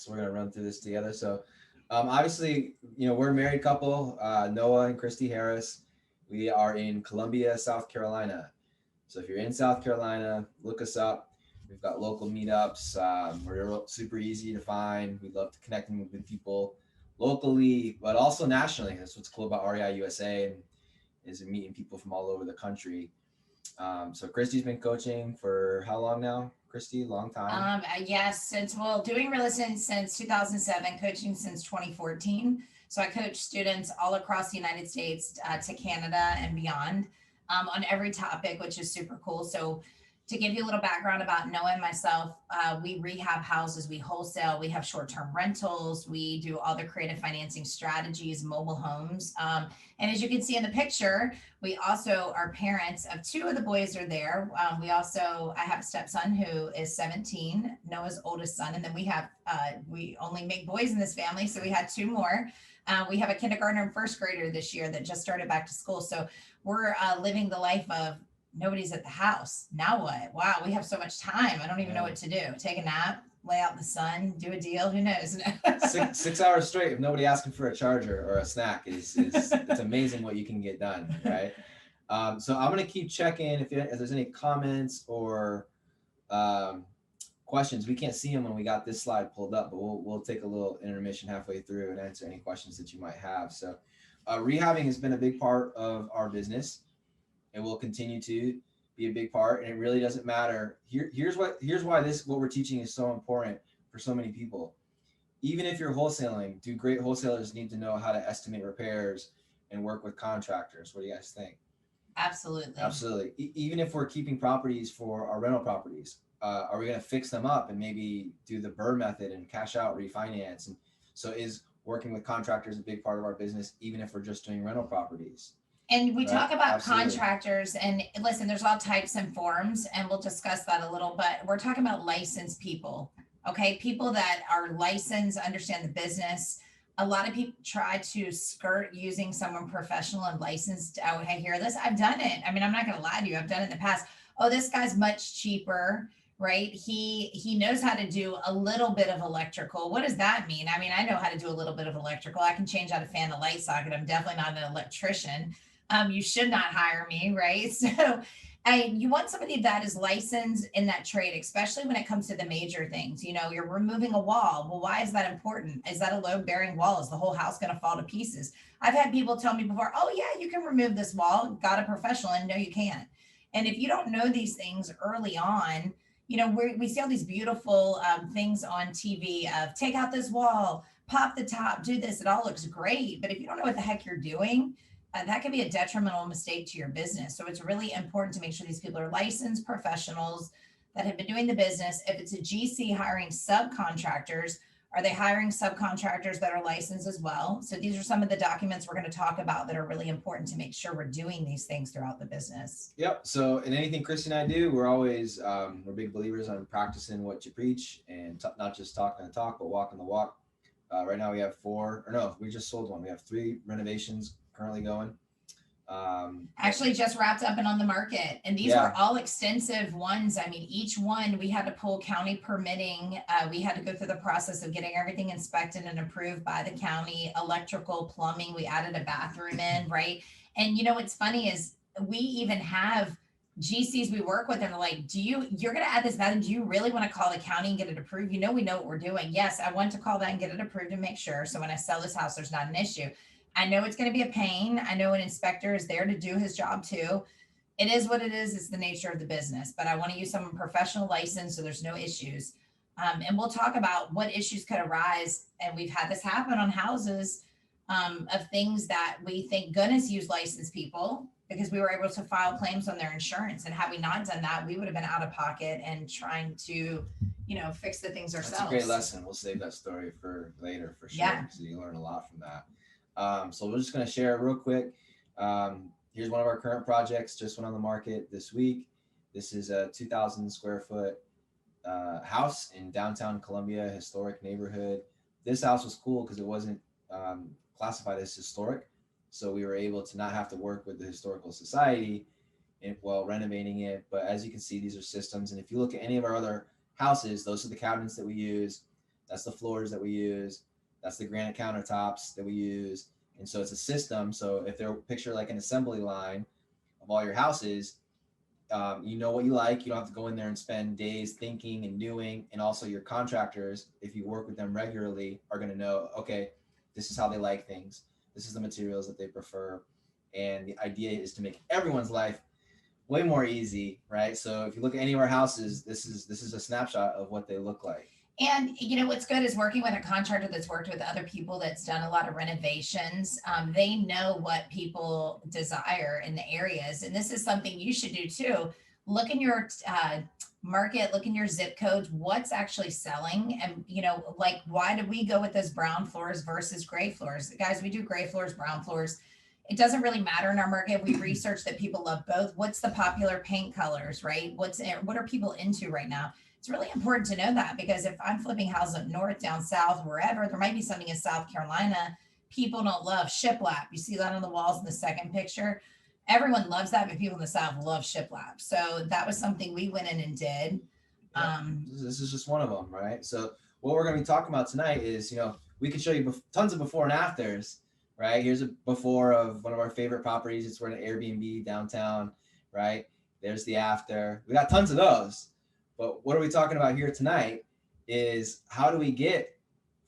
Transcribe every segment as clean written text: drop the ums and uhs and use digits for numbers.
So we're gonna run through this together. So obviously, we're a married couple, Noah and Christy Harris. We are in Columbia, South Carolina. So if you're in South Carolina, look us up. We've got local meetups. We're super easy to find. We love to connecting with people locally, but also nationally. That's what's cool about REI USA, and is meeting people from all over the country. So Christy's been coaching for how long now? Christy, long time. Yes, doing real estate since 2007, coaching since 2014. So I coach students all across the United States to Canada and beyond on every topic, which is super cool. So to give you a little background about Noah and myself, we rehab houses, we wholesale, we have short-term rentals, we do all the creative financing strategies, mobile homes. And as you can see in the picture, we also are parents of two of the boys are there. I have a stepson who is 17, Noah's oldest son. And then we only make boys in this family. So we had two more. We have a kindergartner and first grader this year that just started back to school. So we're living the life of nobody's at the house. Now what? Wow, we have so much time. I don't even know what to do. Take a nap, lay out in the sun, do a deal. Who knows? 6 hours straight of nobody asking for a charger or a snack is it's amazing what you can get done, right? So I'm gonna keep checking if there's any comments or questions. We can't see them when we got this slide pulled up, but we'll take a little intermission halfway through and answer any questions that you might have. So rehabbing has been a big part of our business. It will continue to be a big part, and it really doesn't matter. Here's why what we're teaching is so important for so many people. Even if you're wholesaling, do great wholesalers need to know how to estimate repairs and work with contractors? What do you guys think? Absolutely. Absolutely. Even if we're keeping properties for our rental properties, are we going to fix them up and maybe do the BRRRR method and cash out refinance? And so is working with contractors a big part of our business, even if we're just doing rental properties? And we Right? talk about Absolutely. contractors, and listen, there's all types and forms, and we'll discuss that a little, but we're talking about licensed people. Okay. People that are licensed, understand the business. A lot of people try to skirt using someone professional and licensed. Oh, I hear this. I've done it. I mean, I'm not going to lie to you. I've done it in the past. Oh, this guy's much cheaper, right? He knows how to do a little bit of electrical. What does that mean? I mean, I know how to do a little bit of electrical. I can change out a fan, a light socket. I'm definitely not an electrician. You should not hire me, right? So you want somebody that is licensed in that trade, especially when it comes to the major things. You're removing a wall. Well, why is that important? Is that a load bearing wall? Is the whole house going to fall to pieces? I've had people tell me before, oh, yeah, you can remove this wall. Got a professional, and no, you can't. And if you don't know these things early on, we see all these beautiful things on TV of take out this wall, pop the top, do this. It all looks great. But if you don't know what the heck you're doing, that could be a detrimental mistake to your business. So it's really important to make sure these people are licensed professionals that have been doing the business. If it's a GC hiring subcontractors, are they hiring subcontractors that are licensed as well? So these are some of the documents we're going to talk about that are really important to make sure we're doing these things throughout the business. Yep. So in anything Christy and I do, we're always we're big believers on practicing what you preach and not just talking the talk, but walking the walk. Right now we have we just sold one. We have 3 renovations currently going. Actually just wrapped up and on the market, and these were all extensive ones. I mean, each one we had to pull county permitting. We had to go through the process of getting everything inspected and approved by the county. Electrical, plumbing, we added a bathroom in, right? And what's funny is we even have GCs we work with, and they're like, you're going to add this bathroom, do you really want to call the county and get it approved? We know what we're doing. Yes, I want to call that and get it approved and make sure, so when I sell this house, there's not an issue. I know it's going to be a pain. I know an inspector is there to do his job too. It is what it is. It's the nature of the business, but I want to use someone professional licensed so there's no issues. And we'll talk about what issues could arise. And we've had this happen on houses of things that we thank goodness use licensed people, because we were able to file claims on their insurance. And had we not done that, we would have been out of pocket and trying to, fix the things ourselves. That's a great lesson. We'll save that story for later for sure. Yeah. So you learn a lot from that. So we're just going to share real quick. Here's one of our current projects, just went on the market this week. This is a 2,000 square foot house in downtown Columbia, historic neighborhood. This house was cool because it wasn't classified as historic. So we were able to not have to work with the Historical Society while renovating it. But as you can see, these are systems. And if you look at any of our other houses, those are the cabinets that we use. That's the floors that we use. That's the granite countertops that we use. And so it's a system. So if they're picture like an assembly line of all your houses, you know what you like. You don't have to go in there and spend days thinking and doing. And also your contractors, if you work with them regularly, are going to know, okay, this is how they like things. This is the materials that they prefer. And the idea is to make everyone's life way more easy, right? So if you look at any of our houses, this is a snapshot of what they look like. And you know what's good is working with a contractor that's worked with other people that's done a lot of renovations. They know what people desire in the areas, and this is something you should do too. Look in your market, look in your zip codes, what's actually selling, and you know, like why do we go with those brown floors versus gray floors, guys? We do gray floors, brown floors. It doesn't really matter in our market. We research that people love both. What's the popular paint colors, right? What are people into right now? It's really important to know that, because if I'm flipping houses up north, down south, wherever, there might be something in South Carolina. People don't love shiplap. You see that on the walls in the second picture. Everyone loves that, but people in the South love shiplap. So that was something we went in and did. Yeah. This is just one of them, right? So what we're going to be talking about tonight is, we can show you tons of before and afters, right? Here's a before of one of our favorite properties. It's we're in an Airbnb downtown, right? There's the after. We got tons of those. But what are we talking about here tonight is how do we get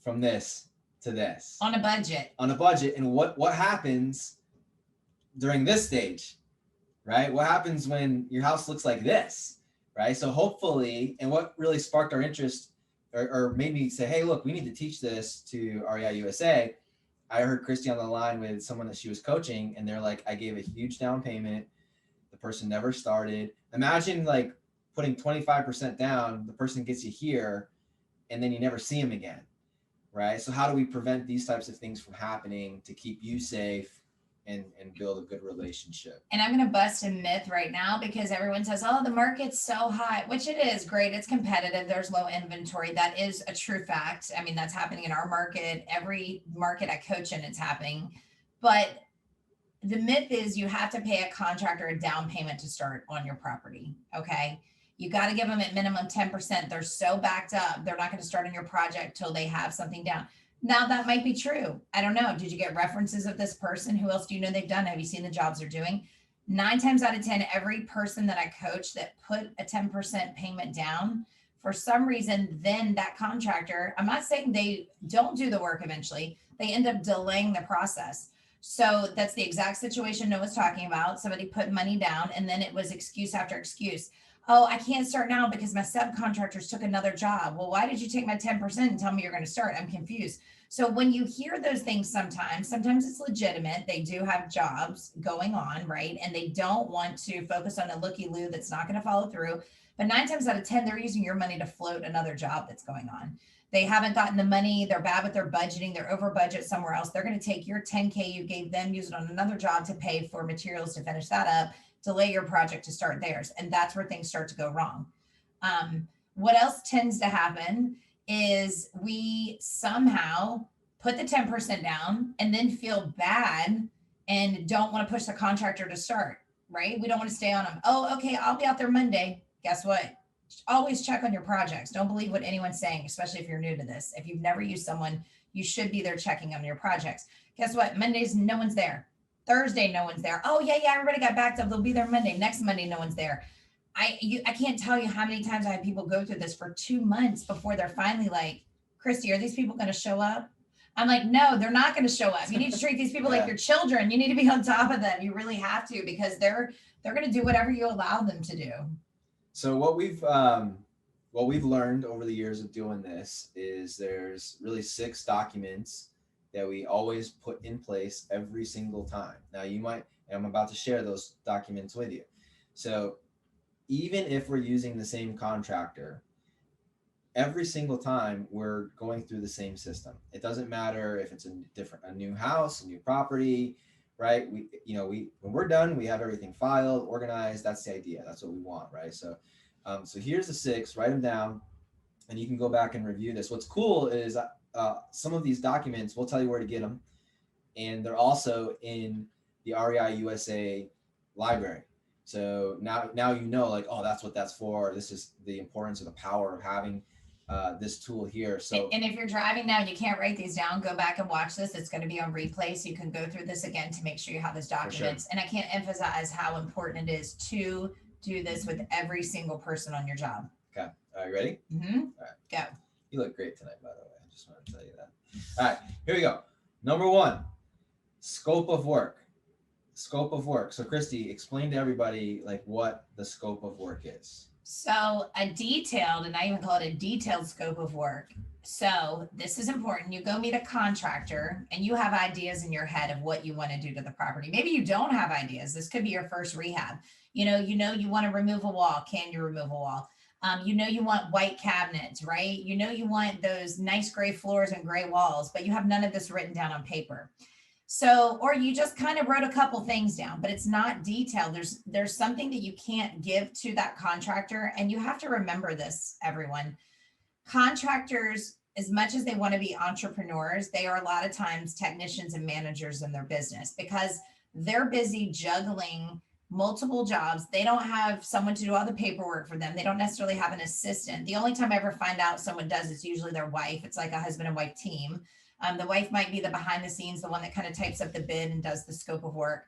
from this to this? On a budget. On a budget. And what happens during this stage, right? What happens when your house looks like this, right? So hopefully, and what really sparked our interest or made me say, hey, look, we need to teach this to REI USA. I heard Christy on the line with someone that she was coaching, and they're like, I gave a huge down payment. The person never started. Imagine like putting 25% down, the person gets you here, and then you never see them again, right? So how do we prevent these types of things from happening to keep you safe and build a good relationship? And I'm going to bust a myth right now, because everyone says, oh, the market's so high, which it is great. It's competitive. There's low inventory. That is a true fact. I mean, that's happening in our market. Every market I coach in, it's happening. But the myth is you have to pay a contractor a down payment to start on your property, okay? You got to give them at minimum 10%. They're so backed up, they're not going to start on your project till they have something down. Now that might be true. I don't know. Did you get references of this person? Who else do you know they've done? Have you seen the jobs they're doing? 9 times out of 10, every person that I coach that put a 10% payment down, for some reason, then that contractor, I'm not saying they don't do the work eventually, they end up delaying the process. So that's the exact situation Noah's talking about. Somebody put money down, and then it was excuse after excuse. Oh, I can't start now because my subcontractors took another job. Well, why did you take my 10% and tell me you're going to start? I'm confused. So when you hear those things, sometimes it's legitimate. They do have jobs going on, right? And they don't want to focus on a looky-loo that's not going to follow through. But 9 times out of 10, they're using your money to float another job that's going on. They haven't gotten the money. They're bad with their budgeting. They're over budget somewhere else. They're going to take your 10K you gave them, use it on another job to pay for materials to finish that up, delay your project to start theirs. And that's where things start to go wrong. What else tends to happen is we somehow put the 10% down and then feel bad and don't want to push the contractor to start, right? We don't want to stay on them. Oh, okay, I'll be out there Monday. Guess what? Always check on your projects. Don't believe what anyone's saying, especially if you're new to this. If you've never used someone, you should be there checking on your projects. Guess what? Mondays, no one's there. Thursday, no one's there. Oh, yeah, everybody got backed up. They'll be there Monday. Next Monday, no one's there. I can't tell you how many times I had people go through this for 2 months before they're finally like, Christy, are these people going to show up? I'm like, no, they're not going to show up. You need to treat these people like your children. You need to be on top of them. You really have to, because they're going to do whatever you allow them to do. So what we've learned over the years of doing this is there's really 6 documents that we always put in place every single time. Now you might, and I'm about to share those documents with you. So even if we're using the same contractor, every single time we're going through the same system. It doesn't matter if it's a new house, a new property, right? When we're done, we have everything filed, organized. That's the idea. That's what we want, right? So here's the 6, write them down, and you can go back and review this. What's cool is some of these documents, we'll tell you where to get them, and they're also in the REI USA library. So now you know, like, oh, that's what that's for. This is the importance or the power of having this tool here. So, and if you're driving now, you can't write these down, go back and watch this. It's going to be on replay. So you can go through this again to make sure you have those documents. And I can't emphasize how important it is to do this with every single person on your job. Okay. Are you ready? Mm-hmm. All right. Go. You look great tonight, by the way. I just want to tell you that. All right. Here we go. Number 1, scope of work. Scope of work. So Christy, explain to everybody like what the scope of work is. So a detailed, and I even call it a detailed scope of work. So this is important. You go meet a contractor and you have ideas in your head of what you want to do to the property. Maybe you don't have ideas. This could be your first rehab. You want to remove a wall. Can you remove a wall? You want white cabinets, right? You want those nice gray floors and gray walls, but you have none of this written down on paper. So, or you just kind of wrote a couple things down, but it's not detailed. There's something that you can't give to that contractor. And you have to remember this, everyone. Contractors, as much as they want to be entrepreneurs, they are a lot of times technicians and managers in their business because they're busy juggling multiple jobs. They don't have someone to do all the paperwork for them. They don't necessarily have an assistant. The only time I ever find out someone does is usually their wife. It's like a husband and wife team. The wife might be the behind the scenes, the one that kind of types up the bid and does the scope of work.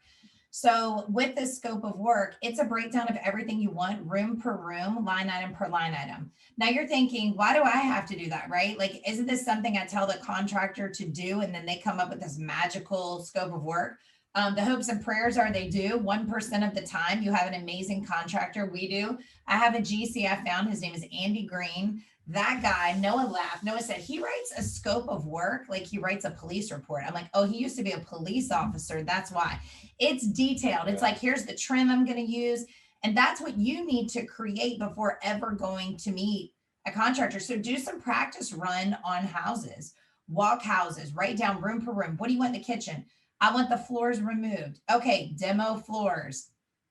So with this scope of work, it's a breakdown of everything you want, room per room, line item per line item. Now you're thinking, why do I have to do that, right? Like, isn't this something I tell the contractor to do and then they come up with this magical scope of work? The hopes and prayers are they do. 1% of the time, you have an amazing contractor. We do. I have a GC I found. His name is Andy Green. That guy, Noah laughed. Noah said he writes a scope of work like he writes a police report. I'm like, oh, he used to be a police officer. That's why. It's detailed. It's like, here's the trim I'm going to use. And that's what you need to create before ever going to meet a contractor. So do some practice run on houses, walk houses, write down room per room. What do you want in the kitchen? I want the floors removed. Okay, demo floors,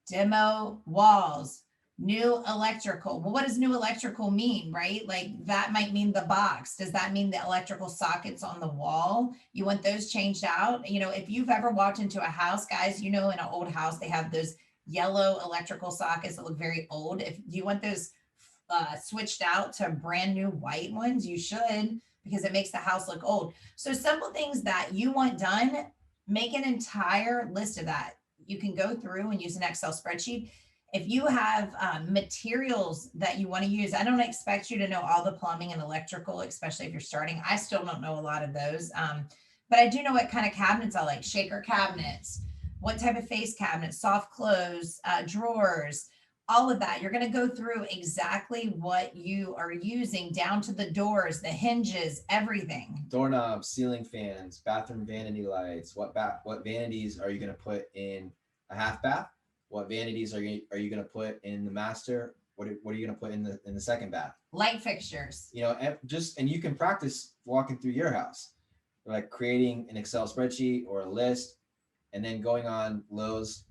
demo walls, new electrical. Well, what does new electrical mean, right? Like that might mean the box. Does that mean the electrical sockets on the wall? You want those changed out? If you've ever walked into a house, guys, in an old house, they have those yellow electrical sockets that look very old. If you want those switched out to brand new white ones, you should, because it makes the house look old. So simple things that you want done, make an entire list of that. You can go through and use an Excel spreadsheet. If you have materials that you want to use, I don't expect you to know all the plumbing and electrical, especially if you're starting. I still don't know a lot of those, but I do know what kind of cabinets I like. Shaker cabinets, what type of face cabinets, soft close, drawers, all of that. You're going to go through exactly what you are using down to the doors, the hinges, everything. Doorknobs, ceiling fans, bathroom vanity lights. What vanities are you going to put in a half bath? What vanities are you going to put in the master? What are you going to put in the second bath? Light fixtures. And you can practice walking through your house, like creating an Excel spreadsheet or a list, and then going on Lowe's,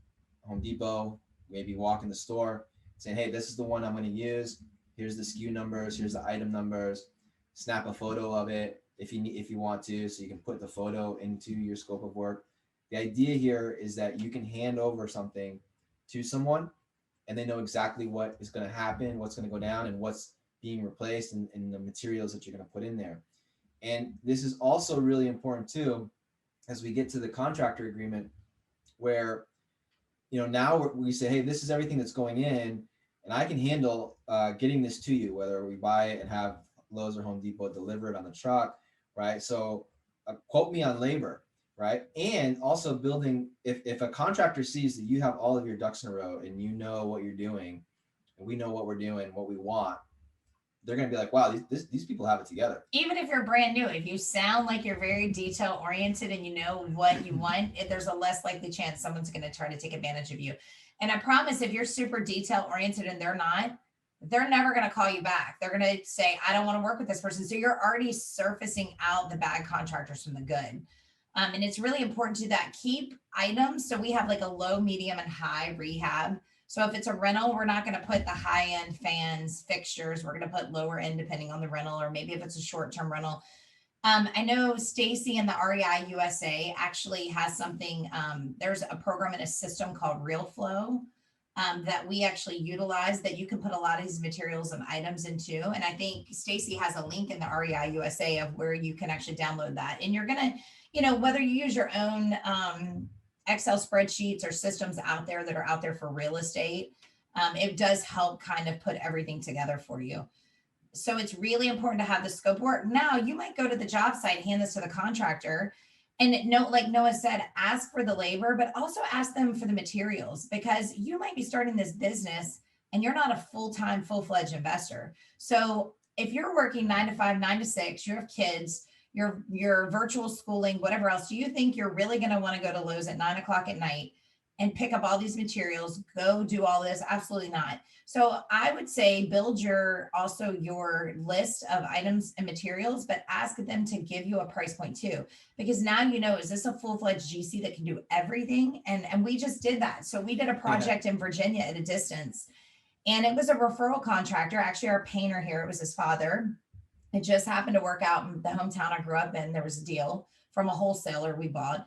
Home Depot, maybe walk in the store, saying, hey, this is the one I'm going to use. Here's the SKU numbers. Here's the item numbers. Snap a photo of it if you want to, so you can put the photo into your scope of work. The idea here is that you can hand over something to someone and they know exactly what is going to happen, what's going to go down, and what's being replaced, and the materials that you're going to put in there. And this is also really important too, as we get to the contractor agreement, where now we say, hey, this is everything that's going in, and I can handle getting this to you, whether we buy it and have Lowe's or Home Depot deliver it on the truck, right? So quote me on labor, right? And also building, if a contractor sees that you have all of your ducks in a row and you know what you're doing, and we know what we're doing, what we want, they're going to be like, wow, these people have it together. Even if you're brand new, if you sound like you're very detail oriented and you know what you want, there's a less likely chance someone's going to try to take advantage of you. And I promise, if you're super detail oriented and they're not, they're never going to call you back. They're going to say, I don't want to work with this person. So you're already surfacing out the bad contractors from the good. And it's really important to that. Keep items. So we have like a low, medium, and high rehab. So if it's a rental, we're not going to put the high end fans, fixtures. We're going to put lower end depending on the rental, or maybe if it's a short-term rental. I know Stacy and the REI USA actually has something. There's a program and a system called Real Flow. that we actually utilize that you can put a lot of these materials and items into. And I think Stacy has a link in the REI USA of where you can actually download that. And you're going to, whether you use your own Excel spreadsheets or systems out there that are out there for real estate, it does help kind of put everything together for you. So it's really important to have the scope of work. Now you might go to the job site, hand this to the contractor, and like Noah said, ask for the labor, but also ask them for the materials, because you might be starting this business and you're not a full-time, full-fledged investor. So if you're working 9 to 5, 9 to 6, you have kids, your virtual schooling, whatever else, do you think you're really going to want to go to Lowe's at 9 o'clock at night and pick up all these materials, go do all this? Absolutely not. So I would say build your your list of items and materials, but ask them to give you a price point too, because now is this a full-fledged GC that can do everything? And we just did that. So we did a project in Virginia at a distance, and it was a referral contractor. Actually, our painter here, it was his father. It just happened to work out in the hometown I grew up in. There was a deal from a wholesaler we bought.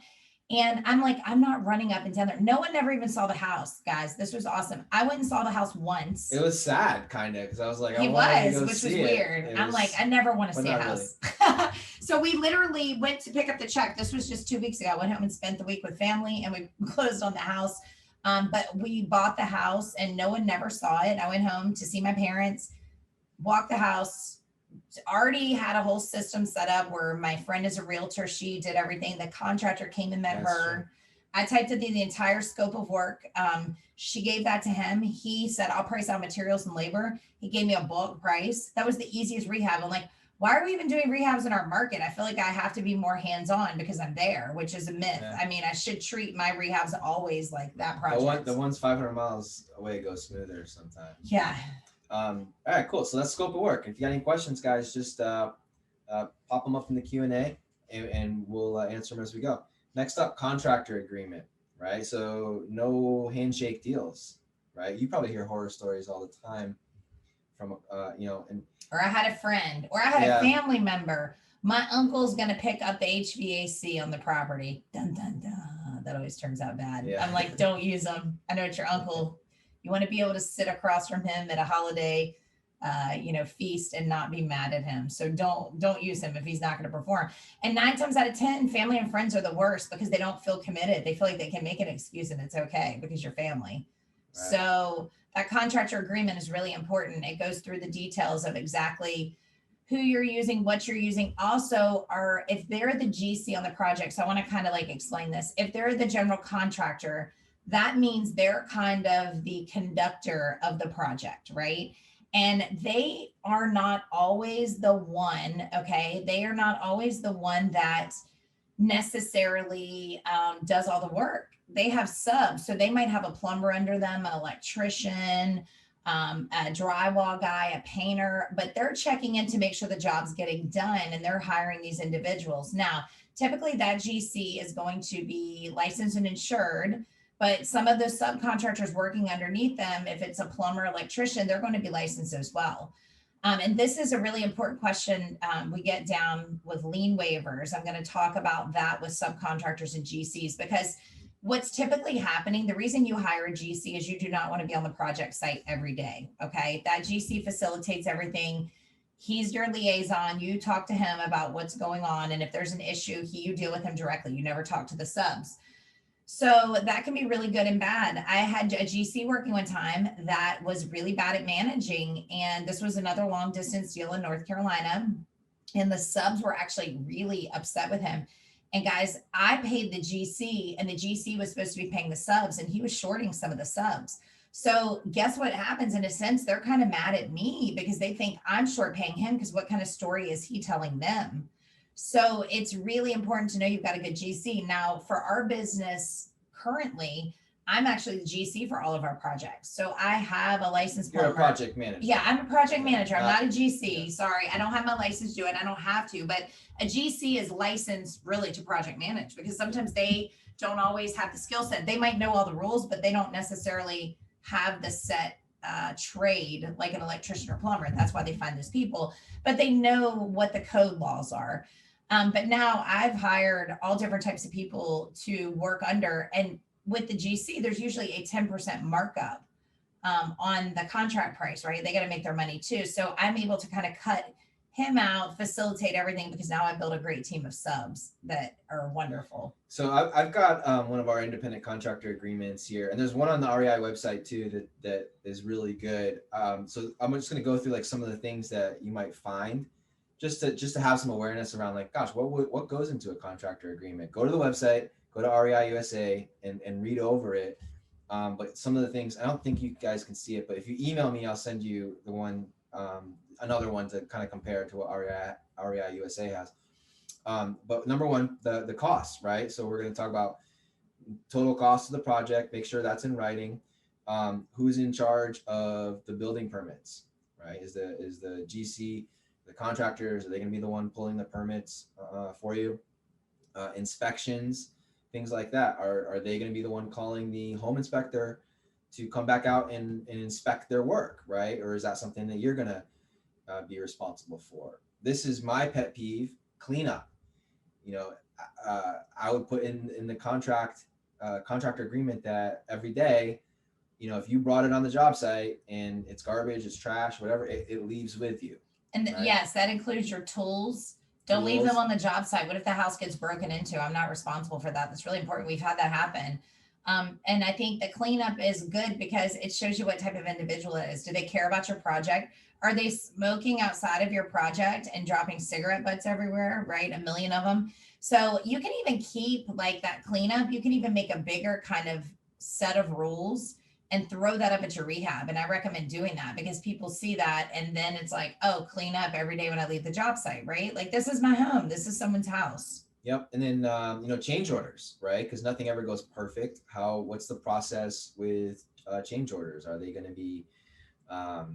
And I'm like, I'm not running up and down there. No one never even saw the house, guys. This was awesome. I went and saw the house once. It was sad, kind of, because I was like, which was weird. I'm like, I never want to see a house. Really. So we literally went to pick up the check. This was just 2 weeks ago. I went home and spent the week with family, and we closed on the house. But we bought the house, and no one never saw it. I went home to see my parents, walked the house. Already had a whole system set up where my friend is a realtor. She did everything. The contractor came and met her. True. I typed in the entire scope of work. She gave that to him. He said, I'll price out materials and labor. He gave me a bulk price. That was the easiest rehab. I'm like, why are we even doing rehabs in our market? I feel like I have to be more hands-on because I'm there, which is a myth. Yeah. I mean, I should treat my rehabs always like that project. The one's 500 miles away goes smoother sometimes. Yeah. All right, cool. So that's scope of work. If you got any questions, guys, just pop them up in the Q&A, and we'll answer them as we go. Next up, contractor agreement, right? So no handshake deals, right? You probably hear horror stories all the time from, or I had a friend, or I had a family member. My uncle's going to pick up the HVAC on the property. Dun, dun, dun. That always turns out bad. Yeah. I'm like, don't use them. I know it's your uncle. You want to be able to sit across from him at a holiday, feast and not be mad at him. So don't use him if he's not going to perform. And 9 times out of 10, family and friends are the worst because they don't feel committed. They feel like they can make an excuse and it's okay because you're family. Right. So that contractor agreement is really important. It goes through the details of exactly who you're using, what you're using. Also, if they're the GC on the project, so I want to kind of explain this. If they're the general contractor, that means they're kind of the conductor of the project, right? And they are not always the one, okay? They are not always the one that necessarily does all the work. They have subs, so they might have a plumber under them, an electrician, a drywall guy, a painter, but they're checking in to make sure the job's getting done, and they're hiring these individuals. Now, typically that GC is going to be licensed and insured, but some of the subcontractors working underneath them, if it's a plumber, electrician, they're going to be licensed as well. And this is a really important question we get down with lien waivers. I'm going to talk about that with subcontractors and GCs, because what's typically happening, the reason you hire a GC is you do not want to be on the project site every day, okay? That GC facilitates everything. He's your liaison. You talk to him about what's going on, and if there's an issue, you deal with him directly. You never talk to the subs. So that can be really good and bad. I had a GC working one time that was really bad at managing, and this was another long distance deal in North Carolina, and the subs were actually really upset with him. And guys, I paid the GC, and the GC was supposed to be paying the subs, and he was shorting some of the subs. So guess what happens? In a sense, they're kind of mad at me because they think I'm short paying him, because what kind of story is he telling them? So it's really important to know you've got a good GC. Now, for our business currently, I'm actually the GC for all of our projects. So I have a licensed plumber. You're a project manager. Yeah, I'm a project manager. I'm not a GC. Yeah. Sorry, I don't have my license to do it. I don't have to. But a GC is licensed really to project manage, because sometimes they don't always have the skill set. They might know all the rules, but they don't necessarily have the set trade like an electrician or plumber. That's why they find those people. But they know what the code laws are. But now I've hired all different types of people to work under, and with the GC, there's usually a 10% markup on the contract price, right? They got to make their money too. So I'm able to kind of cut him out, facilitate everything, because now I've built a great team of subs that are wonderful. So I've got one of our independent contractor agreements here, and there's one on the REI website too that is really good. So I'm just going to go through like some of the things that you might find, just to have some awareness around like, gosh, what goes into a contractor agreement? Go to the website, go to REI USA, and read over it. But some of the things, I don't think you guys can see it, but if you email me, I'll send you the one, another one to kind of compare to what REI USA has. But number one, the cost, right? So we're going to talk about total cost of the project, make sure that's in writing. Who's in charge of the building permits, right? Is the GC, the contractors, are they going to be the one pulling the permits for you? Inspections, things like that. Are they going to be the one calling the home inspector to come back out and inspect their work, right? Or is that something that you're going to be responsible for? This is my pet peeve: cleanup. I would put in the contractor agreement that every day, if you brought it on the job site and it's garbage, it's trash, whatever, it leaves with you. And right? Yes, that includes your tools. Don't leave them on the job site. What if the house gets broken into? I'm not responsible for that. That's really important. We've had that happen. And I think the cleanup is good because it shows you what type of individual it is. Do they care about your project? Are they smoking outside of your project and dropping cigarette butts everywhere, right? A million of them. So you can even keep like that cleanup. You can even make a bigger kind of set of rules and throw that up at your rehab. And I recommend doing that because people see that. And then it's like, oh, clean up every day when I leave the job site, right? Like, this is my home. This is someone's house. Yep. And then, change orders, right? Because nothing ever goes perfect. What's the process with change orders? Are they going to be, how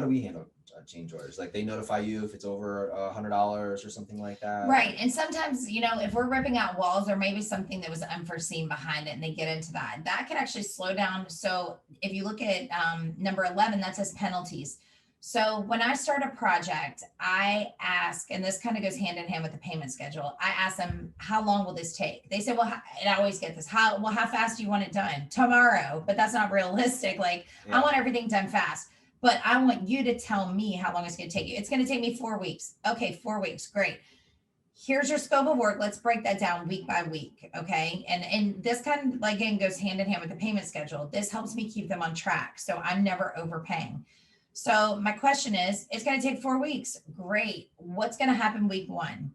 do we handle change orders? Like, they notify you if it's over $100 or something like that. Right. And sometimes, if we're ripping out walls, there may be something that was unforeseen behind it and they get into that can actually slow down. So if you look at number 11, that says penalties. So when I start a project, I ask, and this kind of goes hand in hand with the payment schedule. I ask them, how long will this take? They say, well, and I always get this, how fast do you want it done? Tomorrow. But that's not realistic. Like, yeah. I want everything done fast, but I want you to tell me how long it's going to take you. It's going to take me 4 weeks. Okay, 4 weeks. Great. Here's your scope of work. Let's break that down week by week. Okay. And this kind of, again, goes hand in hand with the payment schedule. This helps me keep them on track. So I'm never overpaying. So my question is, it's going to take 4 weeks. Great. What's going to happen week 1?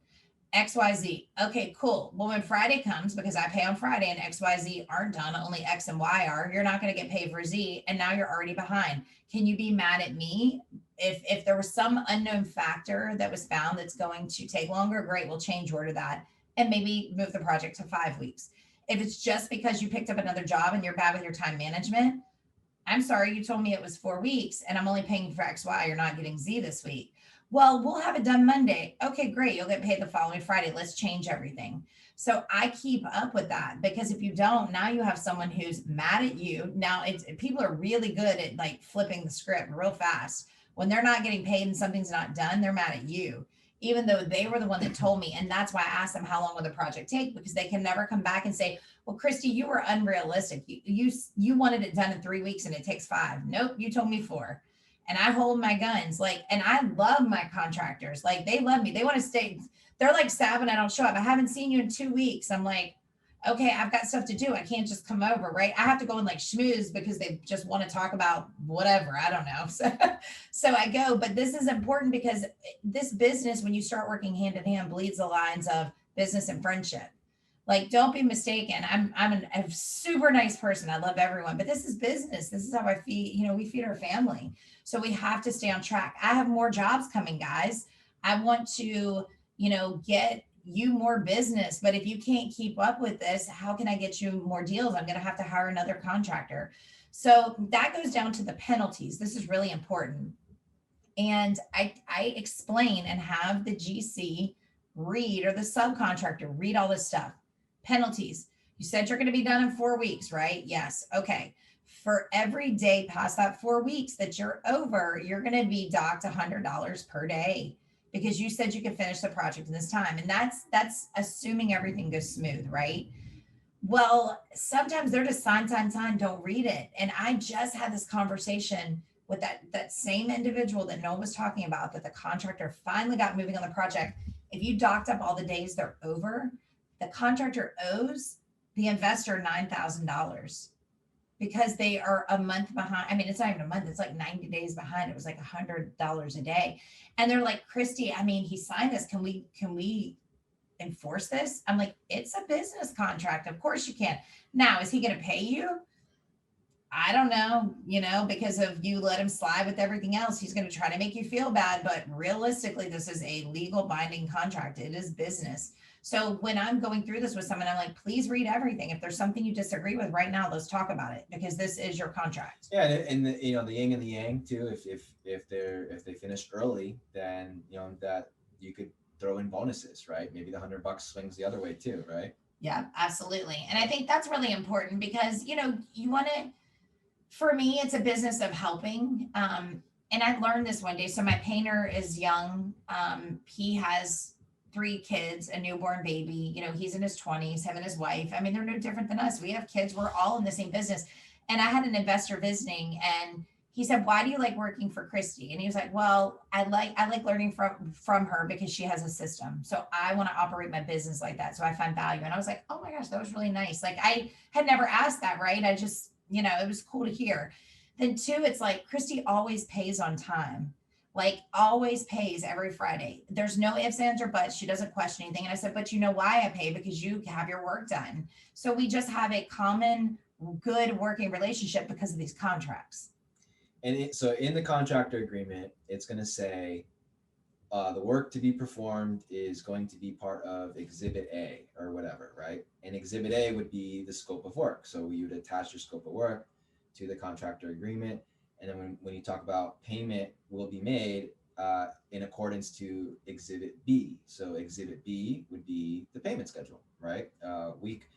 XYZ. Okay, cool. Well, when Friday comes, because I pay on Friday and XYZ aren't done, only X and Y are, you're not going to get paid for Z. And now you're already behind. Can you be mad at me? If there was some unknown factor that was found that's going to take longer, great. We'll change order that and maybe move the project to 5 weeks. If it's just because you picked up another job and you're bad with your time management, I'm sorry, you told me it was 4 weeks and I'm only paying for XY. You're not getting Z this week. Well, we'll have it done Monday. Okay, great. You'll get paid the following Friday. Let's change everything. So I keep up with that because if you don't, now you have someone who's mad at you. Now people are really good at like flipping the script real fast. When they're not getting paid and something's not done, they're mad at you, even though they were the one that told me. And that's why I asked them, how long will the project take? Because they can never come back and say, well, Christy, you were unrealistic. You wanted it done in 3 weeks and it takes 5. Nope, you told me 4. And I hold my guns. And I love my contractors. Like, they love me. They want to stay. They're like, Sab, and I don't show up. I haven't seen you in 2 weeks. I'm like, okay, I've got stuff to do. I can't just come over, right? I have to go and like schmooze because they just want to talk about whatever. I don't know. So I go, but this is important because this business, when you start working hand in hand, bleeds the lines of business and friendship. Like, don't be mistaken. I'm a super nice person. I love everyone, but this is business. This is how I feed, we feed our family. So we have to stay on track. I have more jobs coming, guys. I want to, get you more business, but if you can't keep up with this, how can I get you more deals? I'm going to have to hire another contractor. So that goes down to the penalties. This is really important. And I explain and have the GC read, or the subcontractor read all this stuff. Penalties. You said you're going to be done in 4 weeks, right? Yes. Okay. For every day past that 4 weeks that you're over, you're going to be docked $100 per day because you said you could finish the project in this time. And that's assuming everything goes smooth, right? Well, sometimes they're just sign, sign, sign, don't read it. And I just had this conversation with that same individual that Noah was talking about, that the contractor finally got moving on the project. If you docked up all the days they're over, the contractor owes the investor $9,000 because they are a month behind. I mean, it's not even a month, it's like 90 days behind. It was like $100 a day. And they're like, Christy, I mean, he signed this. Can we enforce this? I'm like, it's a business contract. Of course you can. Now, is he going to pay you? I don't know, because of you let him slide with everything else, he's going to try to make you feel bad. But realistically, this is a legal binding contract. It is business. So when I'm going through this with someone, I'm like, please read everything. If there's something you disagree with right now, let's talk about it, because this is your contract. Yeah, and the, the yin and the yang too. If they finish early, then that you could throw in bonuses, right? Maybe the $100 swings the other way too, right? Yeah, absolutely. And I think that's really important because, you want to, for me, it's a business of helping. And I learned this one day. So my painter is young. He has 3 kids, a newborn baby. He's in his 20s, him and his wife. I mean, they're no different than us. We have kids. We're all in the same business. And I had an investor visiting, and he said, why do you like working for Christy? And he was like, well, I like learning from her because she has a system. So I want to operate my business like that. So I find value. And I was like, oh my gosh, that was really nice. Like, I had never asked that, right? I just, it was cool to hear. Then 2, it's like Christy always pays on time, like always pays every Friday. There's no ifs, ands, or buts. She doesn't question anything. And I said, but you know why I pay? Because you have your work done. So we just have a common good working relationship because of these contracts. And so in the contractor agreement, it's going to say the work to be performed is going to be part of Exhibit A or whatever, right? And Exhibit A would be the scope of work. So you would attach your scope of work to the contractor agreement. And then when you talk about payment will be made in accordance to Exhibit B. So Exhibit B would be the payment schedule, right? Week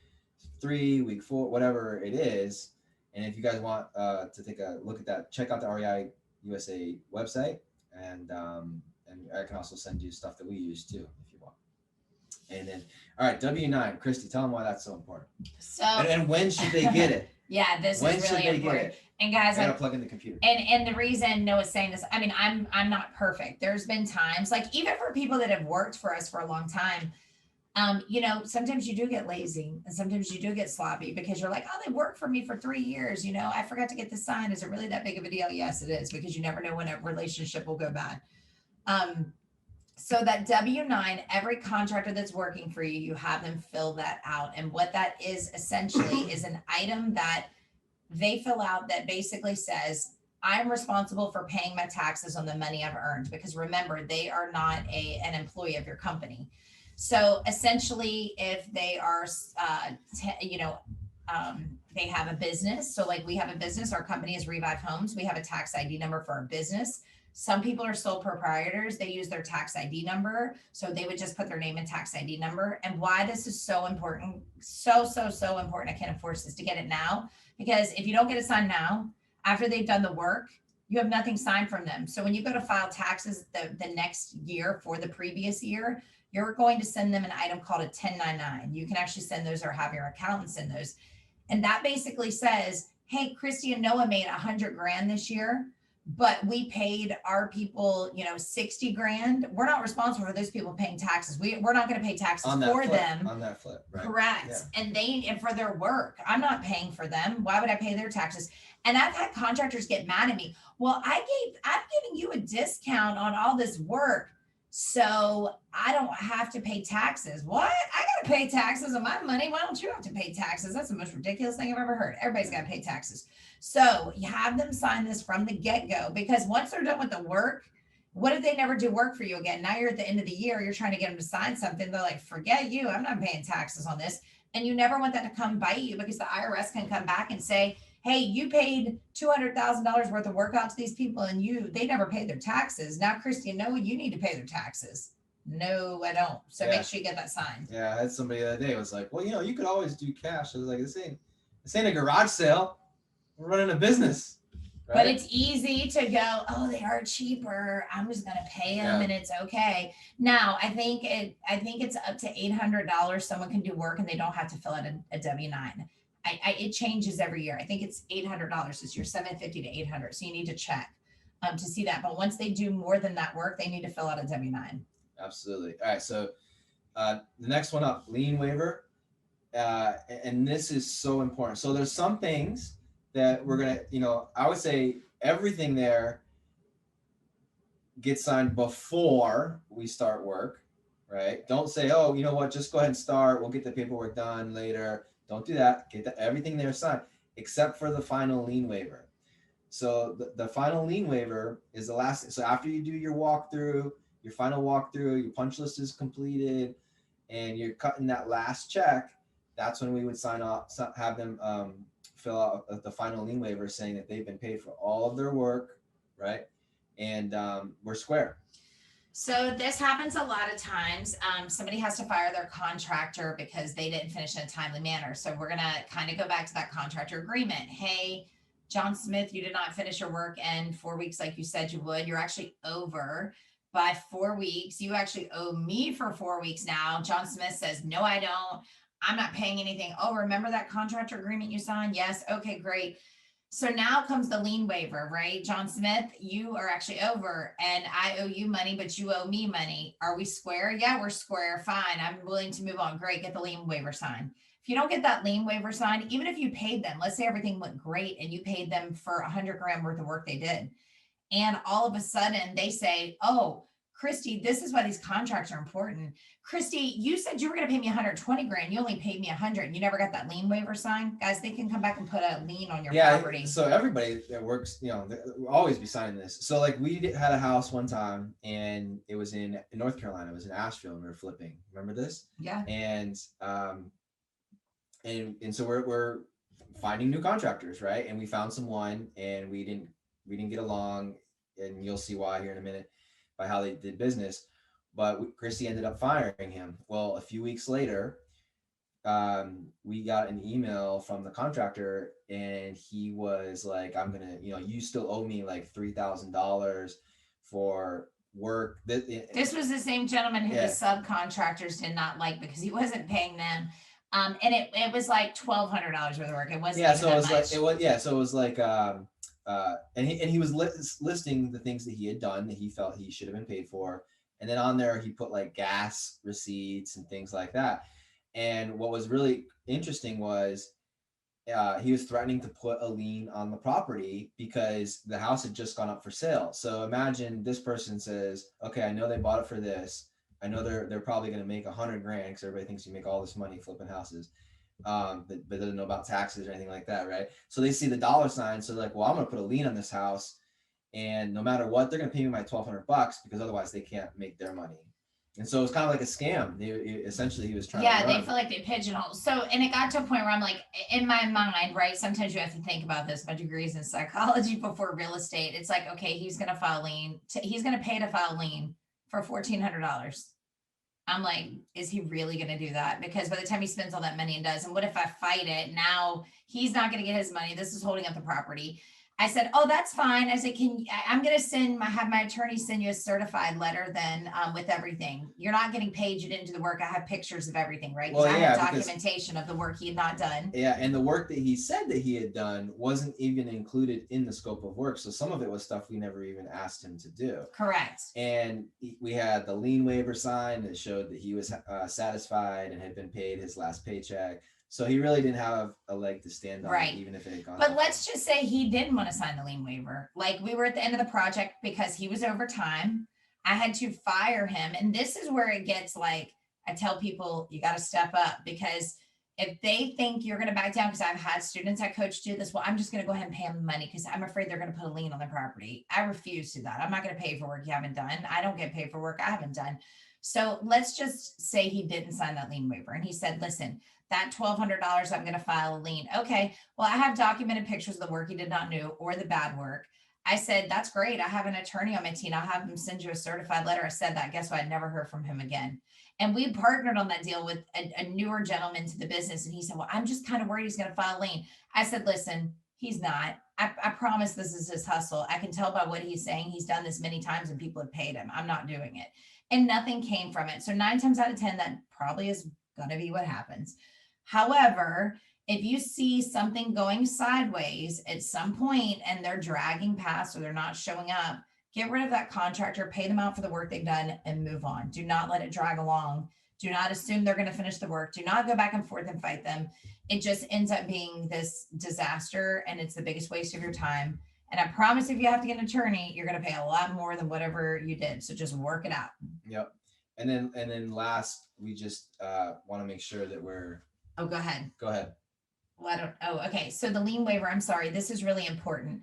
3, week 4, whatever it is. And if you guys want to take a look at that, check out the REI USA website, and I can also send you stuff that we use too if you want. And then, all right, W-9, Christy, tell them why that's so important. So and when should they get it? Yeah, this when is really important. And guys, I gotta plug in the computer. And the reason Noah's saying this, I mean, I'm not perfect. There's been times, like even for people that have worked for us for a long time, sometimes you do get lazy and sometimes you do get sloppy because you're like, oh, they worked for me for 3 years. I forgot to get this signed. Is it really that big of a deal? Yes, it is, because you never know when a relationship will go bad. So that W-9, every contractor that's working for you, you have them fill that out. And what that is essentially is an item that they fill out that basically says, I'm responsible for paying my taxes on the money I've earned, because remember, they are not an employee of your company. So essentially, if they are, they have a business. So like we have a business, our company is Revive Homes. We have a tax ID number for our business. Some people are sole proprietors. They use their tax ID number. So they would just put their name and tax ID number. And why this is so important, so important, I can't enforce this, to get it now. Because if you don't get it signed now, after they've done the work, you have nothing signed from them. So when you go to file taxes the next year for the previous year, you're going to send them an item called a 1099. You can actually send those or have your accountant send those. And that basically says, hey, Christy and Noah made $100,000 this year, but we paid our people, 60 grand. We're not responsible for those people paying taxes. We're not going to pay taxes for them. On that flip, right? Correct. Yeah. And for their work, I'm not paying for them. Why would I pay their taxes? And I've had contractors get mad at me. Well, I'm giving you a discount on all this work, so I don't have to pay taxes. What? I got to pay taxes on my money. Why don't you have to pay taxes? That's the most ridiculous thing I've ever heard. Everybody's got to pay taxes. So you have them sign this from the get-go, because once they're done with the work, what if they never do work for you again? Now you're at the end of the year, you're trying to get them to sign something. They're like, forget you. I'm not paying taxes on this. And you never want that to come bite you, because the IRS can come back and say, hey, you paid $200,000 worth of work out to these people and they never paid their taxes. Now, Christy, no, you need to pay their taxes. No, I don't. So make sure you get that signed. Yeah, I had somebody the other day was like, well, you could always do cash. I was like, this ain't a garage sale. We're running a business, But right? it's easy to go, oh, they are cheaper. I'm just gonna pay them Yeah. and it's okay. Now, I think it's up to $800. Someone can do work and they don't have to fill out a W-9. It changes every year. I think it's $800 this year, 750 to 800. So you need to check to see that. But once they do more than that work, they need to fill out a W-9. Absolutely. All right. So the next one up, lien waiver. And this is so important. So there's some things that we're gonna, I would say everything there gets signed before we start work, right? Don't say, oh, you know what, just go ahead and start. We'll get the paperwork done later. Don't do that. Get everything there signed, except for the final lien waiver. So the final lien waiver is the last. So after you do your walkthrough, your final walkthrough, your punch list is completed, and you're cutting that last check, that's when we would sign off, have them fill out the final lien waiver saying that they've been paid for all of their work, right? And we're square. So this happens a lot of times. Somebody has to fire their contractor because they didn't finish in a timely manner. So we're gonna kind of go back to that contractor agreement. Hey, John Smith, you did not finish your work in 4 weeks like you said you would. You're actually over by 4 weeks. You actually owe me for 4 weeks now. John Smith says, no, I don't. I'm not paying anything. Oh, remember that contractor agreement you signed? Yes. Okay, great. So now comes the lien waiver, right? John Smith, you are actually over and I owe you money, but you owe me money. Are we square? Yeah, we're square. Fine. I'm willing to move on. Great. Get the lien waiver signed. If you don't get that lien waiver signed, even if you paid them, let's say everything went great and you paid them for 100 grand worth of work they did. And all of a sudden they say, oh, Christy, this is why these contracts are important. Christy, you said you were going to pay me 120 grand. You only paid me 100 and you never got that lien waiver signed. Guys, they can come back and put a lien on your property. So everybody that works, will always be signing this. So like we had a house one time and it was in North Carolina. It was in Asheville and we were flipping. Remember this? Yeah. And so we're finding new contractors, right? And we found someone and we didn't get along, and you'll see why here in a minute by how they did business. But Christy ended up firing him. Well, a few weeks later, we got an email from the contractor and he was like, I'm gonna, you still owe me like $3,000 for work. This was the same gentleman who the subcontractors did not like because he wasn't paying them. And it was like $1,200 worth of work. It wasn't. So it was like and he was listing the things that he had done that he felt he should have been paid for, and then on there he put like gas receipts and things like that. And what was really interesting was he was threatening to put a lien on the property because the house had just gone up for sale. So imagine this person says, okay, I know they bought it for this. I know they're probably going to make 100 grand because everybody thinks you make all this money flipping houses. But doesn't know about taxes or anything like that, right? So they see the dollar sign, so they're like, well, I'm gonna put a lien on this house, and no matter what, they're gonna pay me my $1,200 because otherwise they can't make their money. And so it was kind of like a scam. Essentially he was trying. Yeah, they feel like they pigeonhole. So, and it got to a point where I'm like, in my mind, right? Sometimes you have to think about this. My degree's in psychology before real estate. It's like, okay, he's gonna file a lien. He's gonna pay to file a lien for $1,400. I'm like, is he really going to do that? Because by the time he spends all that money and does, and what if I fight it? Now he's not going to get his money. This is holding up the property. I said, oh, that's fine. I said, I'm going to have my attorney send you a certified letter then with everything. You're not getting paid. You didn't do the work. I have pictures of everything, right? Because I have documentation of the work he had not done. Yeah. And the work that he said that he had done wasn't even included in the scope of work. So some of it was stuff we never even asked him to do. Correct. And we had the lien waiver signed that showed that he was satisfied and had been paid his last paycheck. So he really didn't have a leg to stand on, right, even if it had gone. But let's just say he didn't want to sign the lien waiver. Like we were at the end of the project because he was over time. I had to fire him. And this is where it gets like, I tell people, you got to step up because if they think you're going to back down, because I've had students I coach do this, well, I'm just going to go ahead and pay them money because I'm afraid they're going to put a lien on their property. I refuse to do that. I'm not going to pay for work you haven't done. I don't get paid for work I haven't done. So let's just say he didn't sign that lien waiver. And he said, listen, that $1,200, I'm going to file a lien. Okay. Well, I have documented pictures of the work he did not do or the bad work. I said, that's great. I have an attorney on my team. I'll have him send you a certified letter. I said that. Guess what? I never heard from him again. And we partnered on that deal with a newer gentleman to the business. And he said, well, I'm just kind of worried he's going to file a lien. I said, listen, He's not. I promise this is his hustle. I can tell by what he's saying. He's done this many times and people have paid him. I'm not doing it. And nothing came from it. So 9 times out of 10, that probably is going to be what happens. However, if you see something going sideways at some point and they're dragging past or they're not showing up, get rid of that contractor, pay them out for the work they've done and move on. Do not let it drag along. Do not assume they're going to finish the work. Do not go back and forth and fight them. It just ends up being this disaster and it's the biggest waste of your time. And I promise if you have to get an attorney, you're going to pay a lot more than whatever you did. So just work it out. Yep. And then last, we just want to make sure that we're. Oh, go ahead. Go ahead. Well, okay. So the lien waiver, I'm sorry, this is really important.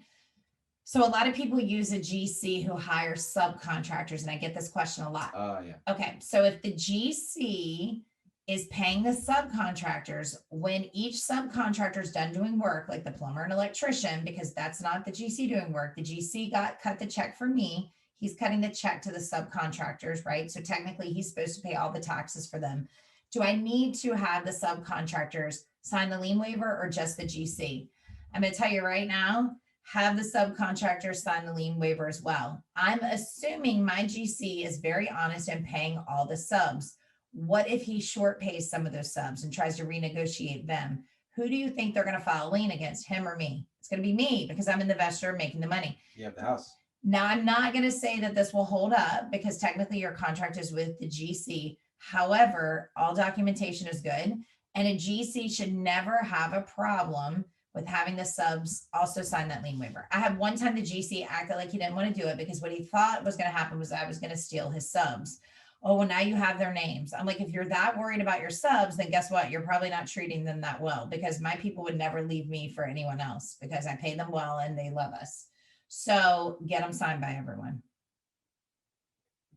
So a lot of people use a GC who hires subcontractors, and I get this question a lot. Oh, yeah. Okay. So if the GC is paying the subcontractors, when each subcontractor is done doing work, like the plumber and electrician, because that's not the GC doing work, the GC cut the check for me. He's cutting the check to the subcontractors, right? So technically he's supposed to pay all the taxes for them. Do I need to have the subcontractors sign the lien waiver or just the GC? I'm going to tell you right now, have the subcontractors sign the lien waiver as well. I'm assuming my GC is very honest in paying all the subs. What if he short pays some of those subs and tries to renegotiate them? Who do you think they're going to file a lien against, him or me? It's going to be me because I'm in the investor making the money. You have the house. Now, I'm not going to say that this will hold up because technically your contract is with the GC. However, all documentation is good. And a GC should never have a problem with having the subs also sign that lien waiver. I had one time the GC acted like he didn't want to do it because what he thought was going to happen was I was going to steal his subs. Oh, well, now you have their names. I'm like, if you're that worried about your subs, then guess what? You're probably not treating them that well because my people would never leave me for anyone else because I pay them well and they love us. So get them signed by everyone.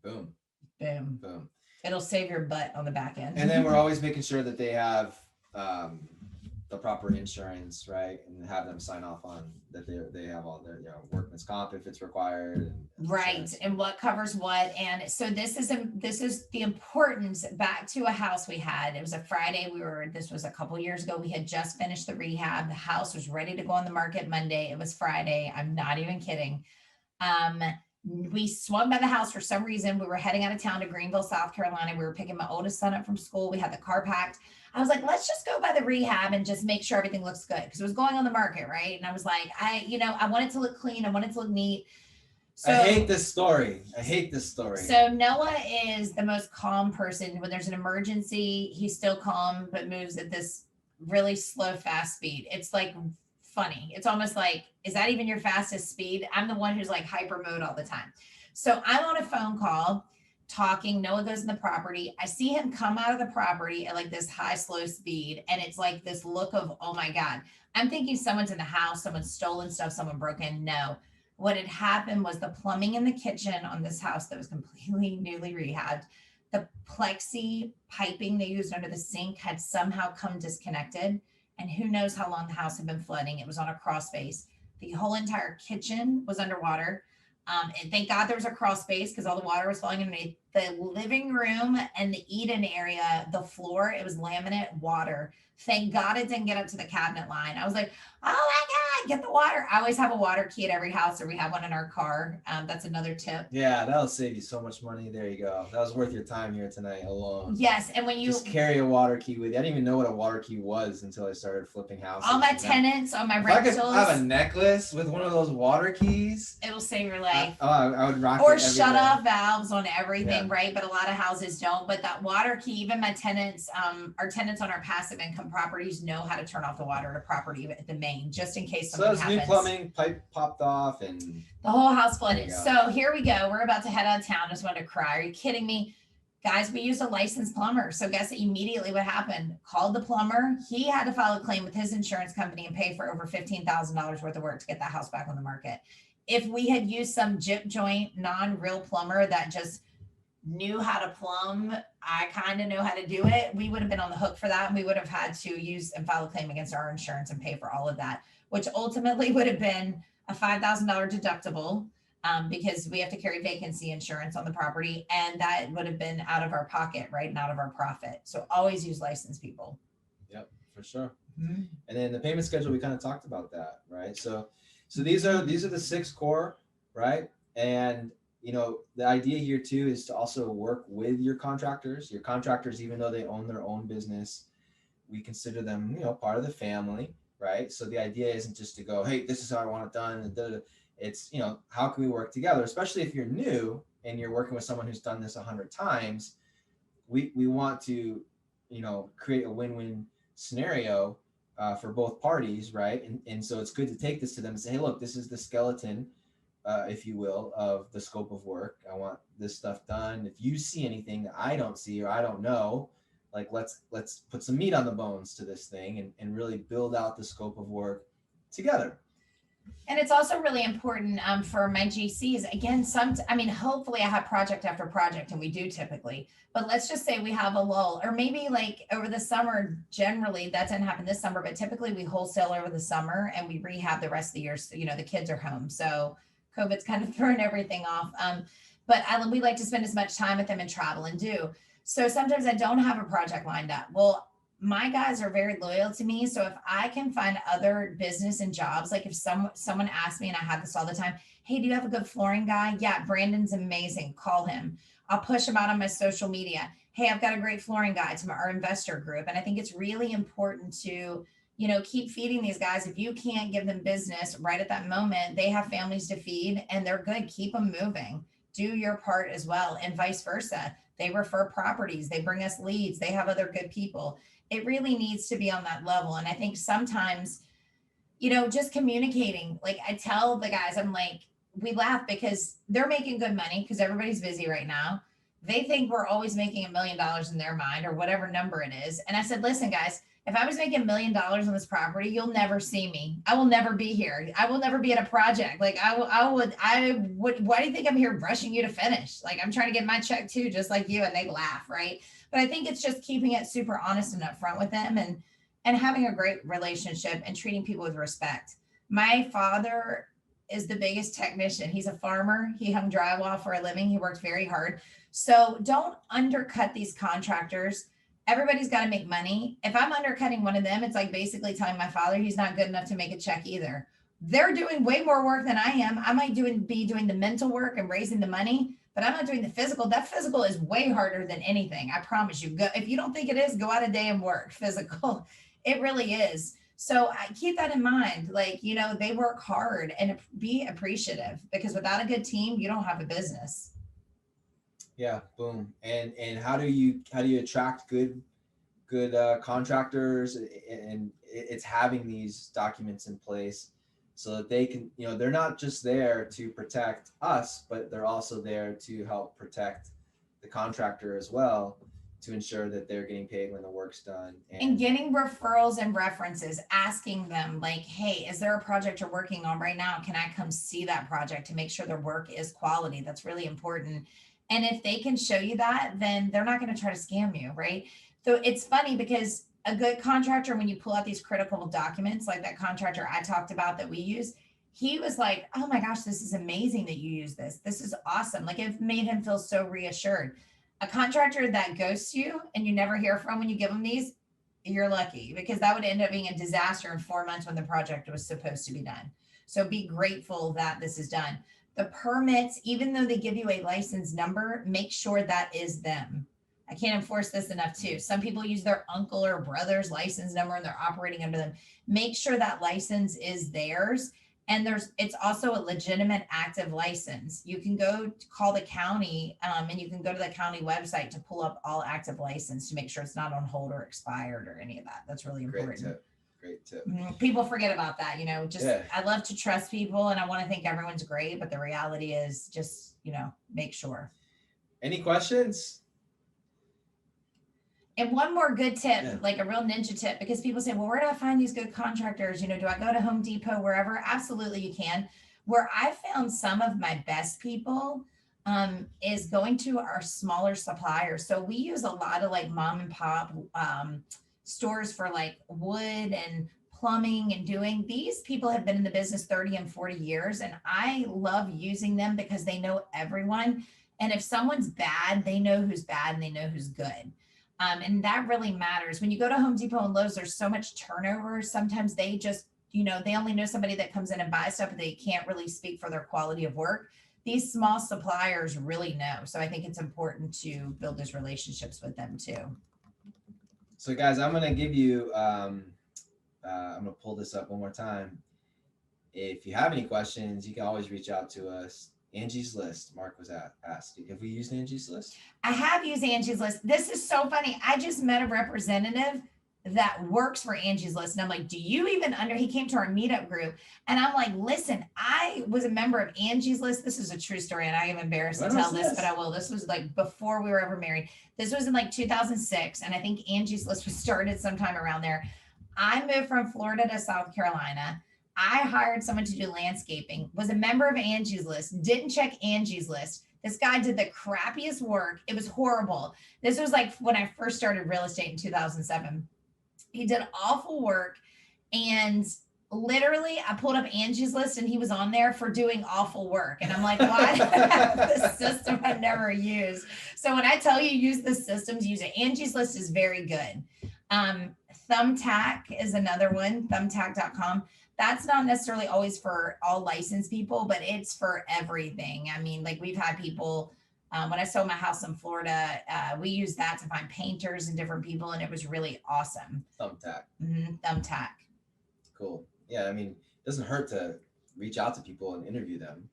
Boom. Boom. Boom. It'll save your butt on the back end. And then we're always making sure that they have the proper insurance, right? And have them sign off on that they have all their workman's comp if it's required. Right. Insurance. And what covers what. And so this is the importance back to a house we had. It was a Friday. This was a couple years ago. We had just finished the rehab. The house was ready to go on the market Monday. It was Friday. I'm not even kidding. We swung by the house for some reason. We were heading out of town to Greenville, South Carolina. We were picking my oldest son up from school. We had the car packed. I was like, let's just go by the rehab and just make sure everything looks good. Because it was going on the market, right? And I was like, I want it to look clean. I want it to look neat. So, I hate this story. So Noah is the most calm person. When there's an emergency, he's still calm, but moves at this really slow, fast speed. It's like funny. It's almost like, is that even your fastest speed? I'm the one who's like hyper mode all the time. So I'm on a phone call talking. Noah goes in the property. I see him come out of the property at like this high, slow speed. And it's like this look of, oh my God, I'm thinking someone's in the house, someone's stolen stuff, someone broke in. No, what had happened was the plumbing in the kitchen on this house that was completely newly rehabbed. The plexi piping they used under the sink had somehow come disconnected. And who knows how long the house had been flooding. It was on a crawl space. The whole entire kitchen was underwater. And thank God there was a crawl space because all the water was falling underneath. The living room and the eat-in area, the floor, it was laminate water. Thank God it didn't get up to the cabinet line. I was like, oh my God, get the water. I always have a water key at every house, or we have one in our car. That's another tip. Yeah, that'll save you so much money. There you go. That was worth your time here tonight alone. Yes, and when you just carry a water key with you. I didn't even know what a water key was until I started flipping houses. All my tenants, on my rentals. If I could have a necklace with one of those water keys, it'll save your life. I would rock or it every shut day. off valves on everything, Yeah. right? But a lot of houses don't. But that water key, even my tenants, our tenants on our passive income properties know how to turn off the water at a property at the main, just in case something happens. New plumbing pipe popped off and the whole house flooded. So here we go. We're about to head out of town. I just wanted to cry. Are you kidding me? Guys, we used a licensed plumber. So guess immediately what happened? Called the plumber. He had to file a claim with his insurance company and pay for over $15,000 worth of work to get that house back on the market. If we had used some gyp joint, non-real plumber that just knew how to plumb, I kind of know how to do it, we would have been on the hook for that. And we would have had to use and file a claim against our insurance and pay for all of that, which ultimately would have been a $5,000 deductible because we have to carry vacancy insurance on the property. And that would have been out of our pocket, right? And out of our profit. So always use licensed people. Yep, for sure. Mhm. And then the payment schedule, we kind of talked about that, right? So these are the 6 core, right? And the idea here too is to also work with your contractors. Your contractors, even though they own their own business, we consider them, part of the family, right? So the idea isn't just to go, hey, this is how I want it done. And it's, how can we work together? Especially if you're new and you're working with someone who's done this 100 times, we want to, create a win-win scenario for both parties, right? And so it's good to take this to them and say, hey, look, this is the skeleton, if you will, of the scope of work. I want this stuff done. If you see anything that I don't see or I don't know, like let's put some meat on the bones to this thing and really build out the scope of work together. And it's also really important for my GCs. Again, hopefully I have project after project, and we do typically. But let's just say we have a lull, or maybe like over the summer. Generally, that didn't happen this summer, but typically we wholesale over the summer and we rehab the rest of the year. So, the kids are home, so COVID's kind of thrown everything off. But we like to spend as much time with them and travel and do. So sometimes I don't have a project lined up. Well, my guys are very loyal to me. So if I can find other business and jobs, like if someone asks me, and I have this all the time, hey, do you have a good flooring guy? Yeah, Brandon's amazing. Call him. I'll push him out on my social media. Hey, I've got a great flooring guy to our investor group. And I think it's really important to, keep feeding these guys. If you can't give them business right at that moment, they have families to feed and they're good. Keep them moving. Do your part as well, and vice versa. They refer properties. They bring us leads. They have other good people. It really needs to be on that level. And I think sometimes, just communicating, like I tell the guys, I'm like, we laugh because they're making good money because everybody's busy right now. They think we're always making $1 million in their mind or whatever number it is. And I said, listen, guys, if I was making $1 million on this property, you'll never see me. I will never be here. I will never be at a project. Like I would, why do you think I'm here rushing you to finish? Like I'm trying to get my check too, just like you. And they laugh, right? But I think it's just keeping it super honest and upfront with them, and having a great relationship and treating people with respect. My father is the biggest technician. He's a farmer. He hung drywall for a living. He worked very hard. So don't undercut these contractors. Everybody's got to make money. If I'm undercutting one of them, it's like basically telling my father he's not good enough to make a check either. They're doing way more work than I am. I might be doing the mental work and raising the money, but I'm not doing the physical. That physical is way harder than anything. I promise you. Go, if you don't think it is, go out a day and work physical. It really is. So I keep that in mind. Like, they work hard, and be appreciative, because without a good team, you don't have a business. Yeah, boom. And how do you attract good contractors? And it's having these documents in place so that they can, they're not just there to protect us, but they're also there to help protect the contractor as well, to ensure that they're getting paid when the work's done. And getting referrals and references, asking them like, hey, is there a project you're working on right now? Can I come see that project to make sure their work is quality? That's really important. And if they can show you that, then they're not going to try to scam you, right? So it's funny because a good contractor, when you pull out these critical documents, like that contractor I talked about that we use, he was like, oh my gosh, this is amazing that you use this. This is awesome. Like it made him feel so reassured. A contractor that ghosts you and you never hear from when you give them these, you're lucky, because that would end up being a disaster in 4 months when the project was supposed to be done. So be grateful that this is done. The permits, even though they give you a license number, make sure that is them. I can't enforce this enough too. Some people use their uncle or brother's license number and they're operating under them. Make sure that license is theirs. And it's also a legitimate active license. You can go call the county and you can go to the county website to pull up all active license to make sure it's not on hold or expired or any of that. That's really important. Great tip. People forget about that, I love to trust people and I want to think everyone's great, but the reality is just, make sure. Any questions? And one more good tip, like a real ninja tip, because people say, well, where do I find these good contractors? Do I go to Home Depot, wherever? Absolutely, you can. Where I found some of my best people is going to our smaller suppliers. So we use a lot of like mom and pop stores for like wood and plumbing and doing. These people have been in the business 30 and 40 years. And I love using them because they know everyone. And if someone's bad, they know who's bad and they know who's good. And that really matters. When you go to Home Depot and Lowe's, there's so much turnover. Sometimes they just, they only know somebody that comes in and buys stuff, but they can't really speak for their quality of work. These small suppliers really know. So I think it's important to build those relationships with them too. So guys, I'm going to give you, I'm going to pull this up one more time. If you have any questions, you can always reach out to us. Angie's List, Mark was asked. Have we used Angie's List? I have used Angie's List. This is so funny. I just met a representative that works for Angie's List. And I'm like, do you even he came to our meetup group and I'm like, listen, I was a member of Angie's List. This is a true story. And I am embarrassed to tell this, but I will. This was like before we were ever married. This was in like 2006. And I think Angie's List was started sometime around there. I moved from Florida to South Carolina. I hired someone to do landscaping, was a member of Angie's List, didn't check Angie's List. This guy did the crappiest work. It was horrible. This was like when I first started real estate in 2007. He did awful work. And literally I pulled up Angie's List and he was on there for doing awful work. And I'm like, why do I have this system I've never used? So when I tell you use the systems, use it. Angie's List is very good. Thumbtack is another one, thumbtack.com. That's not necessarily always for all licensed people, but it's for everything. I mean, like we've had people, when I sold my house in Florida, we used that to find painters and different people, and it was really awesome. Thumbtack. Mm-hmm. Thumbtack. Cool. Yeah, I mean, it doesn't hurt to reach out to people and interview them.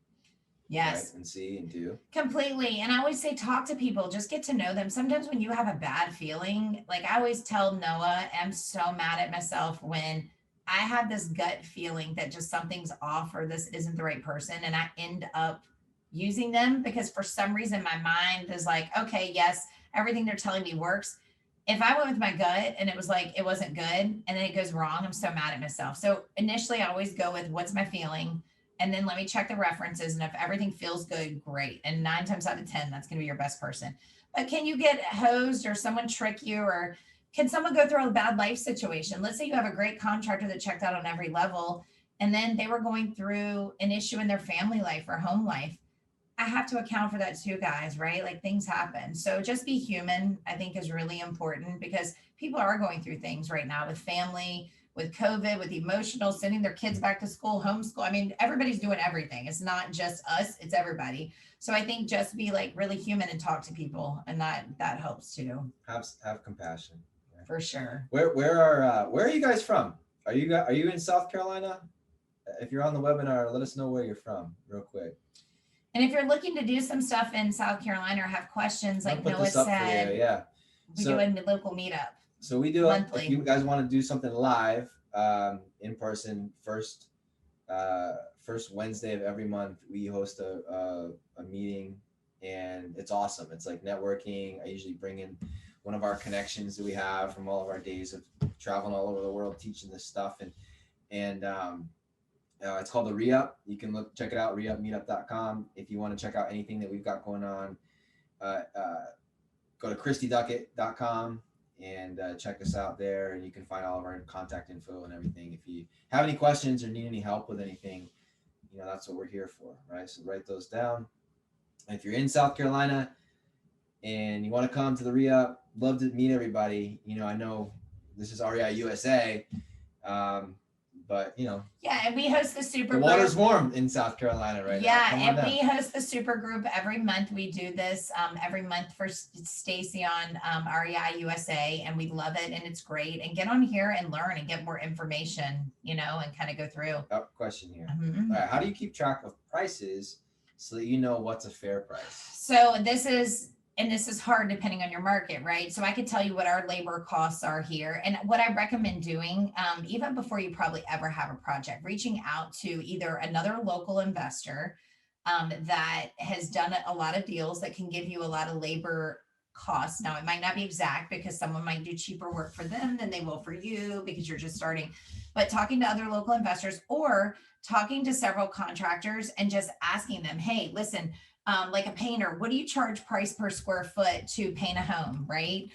Yes. Right? And see and do. Completely. And I always say, talk to people, just get to know them. Sometimes when you have a bad feeling, like I always tell Noah, I'm so mad at myself when I have this gut feeling that just something's off or this isn't the right person. And I end up using them because for some reason my mind is like, okay, yes, everything they're telling me works. If I went with my gut and it was like, it wasn't good and then it goes wrong, I'm so mad at myself. So initially I always go with what's my feeling and then let me check the references. And if everything feels good, great. And 9 times out of 10, that's going to be your best person. But can you get hosed or someone trick you, or can someone go through a bad life situation? Let's say you have a great contractor that checked out on every level, and then they were going through an issue in their family life or home life. I have to account for that too, guys, right? Like things happen. So just be human, I think is really important because people are going through things right now with family, with COVID, with emotional, sending their kids back to school, homeschool. I mean, everybody's doing everything. It's not just us, it's everybody. So I think just be like really human and talk to people, and that helps too. Have compassion. For sure. Where are you guys from? Are you in South Carolina? If you're on the webinar, let us know where you're from real quick. And if you're looking to do some stuff in South Carolina or have questions, like Noah said, yeah, we do a local meetup. So we do monthly. If you guys want to do something live, in person, first Wednesday of every month, we host a meeting, and it's awesome. It's like networking. I usually bring in one of our connections that we have from all of our days of traveling all over the world teaching this stuff, and it's called the REI. You can check it out, reiupmeetup.com. If you want to check out anything that we've got going on, go to christyduckett.com and check us out there, and you can find all of our contact info and everything. If you have any questions or need any help with anything, that's what we're here for, right? So write those down. And if you're in South Carolina and you want to come to the REI, love to meet everybody. I know this is REI USA, but yeah, and we host the super the water's warm in South Carolina right now. Yeah, and we host the super group every month. We do this every month for Stacy on REI USA, and we love it, and it's great. And get on here and learn and get more information, and kind of go through. Question here. Mm-hmm. All right, how do you keep track of prices so that you know what's a fair price? So this is hard depending on your market, right? So I could tell you what our labor costs are here. And what I recommend doing, even before you probably ever have a project, reaching out to either another local investor that has done a lot of deals that can give you a lot of labor costs. Now, it might not be exact because someone might do cheaper work for them than they will for you because you're just starting. But talking to other local investors or talking to several contractors and just asking them, hey, listen, like a painter, what do you charge price per square foot to paint a home, right?